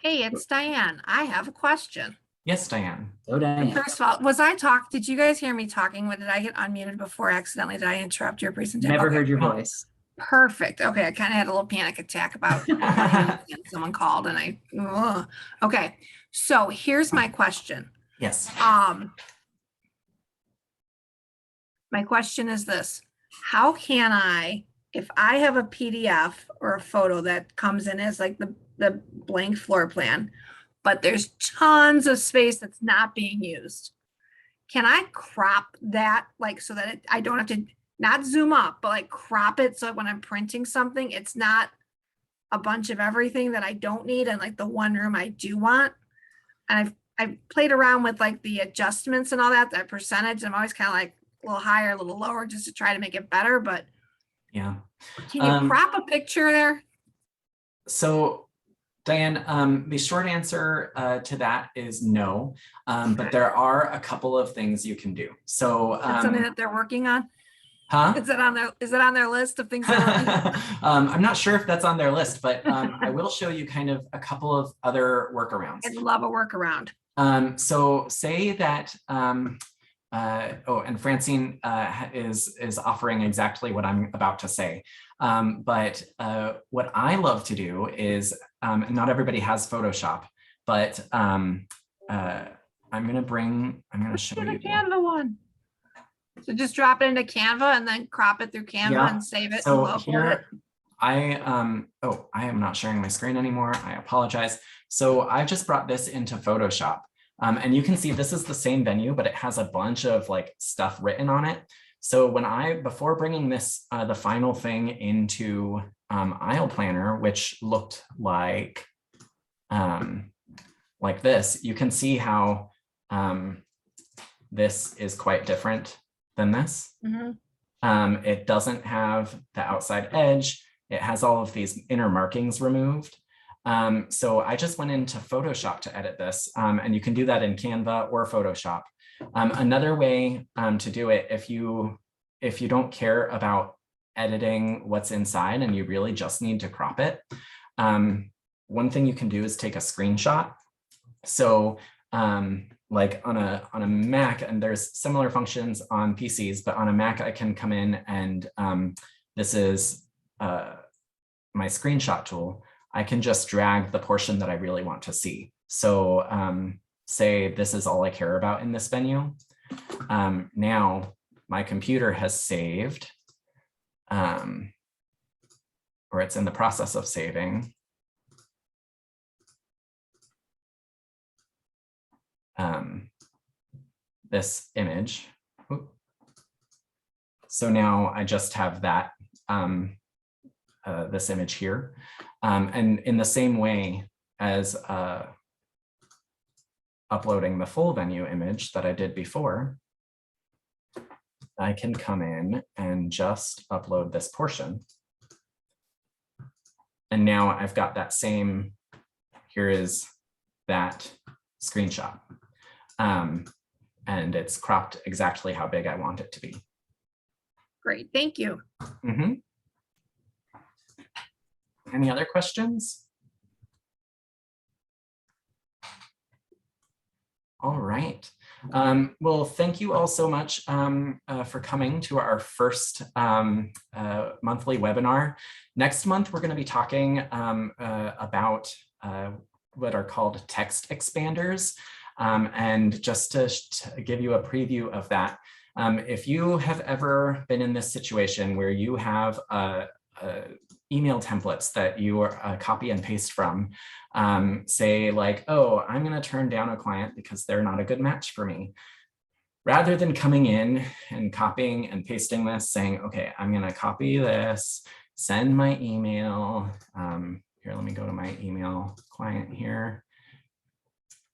Hey, it's Diane. I have a question. Yes, Diane. So Diane. First of all, did you guys hear me talking? Did I get unmuted before accidentally? Did I interrupt your presentation? Never Okay. heard your voice. Perfect. Okay, I kind of had a little panic attack about someone called and okay. So here's my question. Yes. My question is this: how can I, if I have a PDF or a photo that comes in as like the blank floor plan, but there's tons of space that's not being used, can I crop that like so that I don't have to not zoom up, but like crop it so that when I'm printing something, it's not a bunch of everything that I don't need and like the one room I do want? And I've played around with like the adjustments and all that percentage. I'm always kind of like a little higher, a little lower, just to try to make it better. But yeah, can you crop a picture there? So Diane, the short answer to that is no, but there are a couple of things you can do. So that's something that they're working on. Huh? Is it on their list of things they're working on? I'm not sure if that's on their list, but I will show you kind of a couple of other workarounds. I'd love a workaround. So say that, and Francine is offering exactly what I'm about to say. But what I love to do is, not everybody has Photoshop, but I'm going to show you. The Canva one. So just drop it into Canva and then crop it through Canva and save it. So here, I am not sharing my screen anymore. I apologize. So I just brought this into Photoshop. And you can see this is the same venue, but it has a bunch of like stuff written on it. So before bringing this, the final thing into Aisle Planner, which looked like this, you can see how this is quite different than this. Mhm. It doesn't have the outside edge. It has all of these inner markings removed. So I just went into Photoshop to edit this, and you can do that in Canva or Photoshop. Another way to do it, if you don't care about editing what's inside and you really just need to crop it, one thing you can do is take a screenshot. So like on a Mac, and there's similar functions on PCs, but on a Mac I can come in and this is my screenshot tool. I can just drag the portion that I really want to see. So say this is all I care about in this venue. Now my computer has saved, or it's in the process of saving. This image. So now I just have that, this image here. And in the same way as uploading the full venue image that I did before, I can come in and just upload this portion. And now I've got that same, here is that screenshot. And it's cropped exactly how big I want it to be. Great, thank you. Mm-hmm. Any other questions? All right. Well, thank you all so much for coming to our first monthly webinar. Next month, we're going to be talking about what are called text expanders. And just to give you a preview of that, if you have ever been in this situation where you have email templates that you copy and paste from, say like, oh, I'm going to turn down a client because they're not a good match for me. Rather than coming in and copying and pasting this, saying, okay, I'm going to copy this, send my email. Here, let me go to my email client here.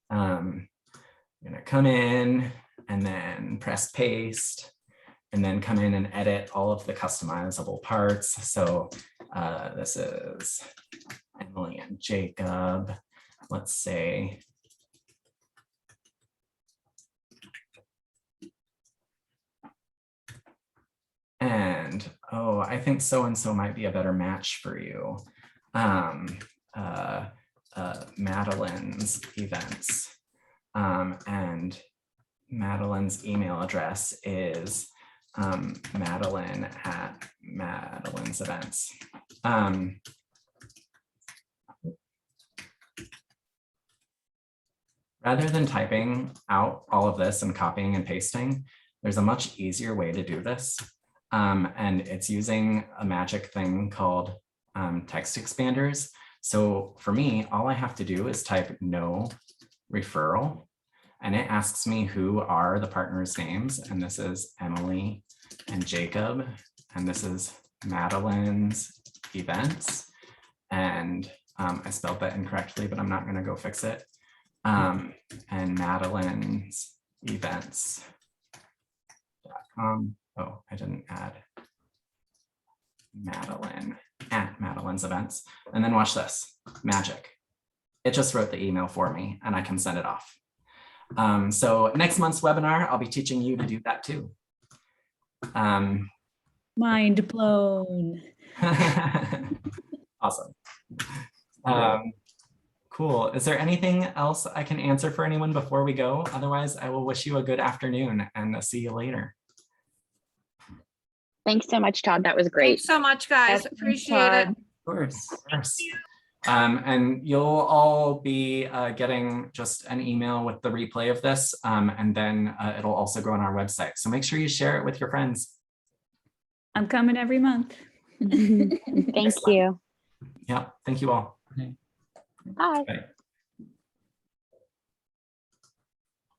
I'm going to come in and then press paste, and then come in and edit all of the customizable parts. So this is Emily and Jacob, let's say. And, oh, I think so-and-so might be a better match for you. Madeline's events. And Madeline's email address is Madeline at Madeline's events. Rather than typing out all of this and copying and pasting, there's a much easier way to do this. And it's using a magic thing called text expanders. So for me, all I have to do is type no referral, and it asks me who are the partners' names. And this is Emily and Jacob, and this is Madeline's events. And I spelled that incorrectly, but I'm not going to go fix it. And Madeline's events.com. Oh, I didn't add Madeline at Madeline's events. And then watch this, magic. It just wrote the email for me and I can send it off. So next month's webinar, I'll be teaching you to do that too. Mind blown. Awesome. Cool. Is there anything else I can answer for anyone before we go? Otherwise, I will wish you a good afternoon and see you later. Thanks so much, Todd. That was great. Thanks so much, guys. Thanks, Appreciate it. Todd. Of course. And you'll all be getting just an email with the replay of this, and then it'll also go on our website. So make sure you share it with your friends. I'm coming every month. Thank you. Yeah, thank you all. Bye. Bye.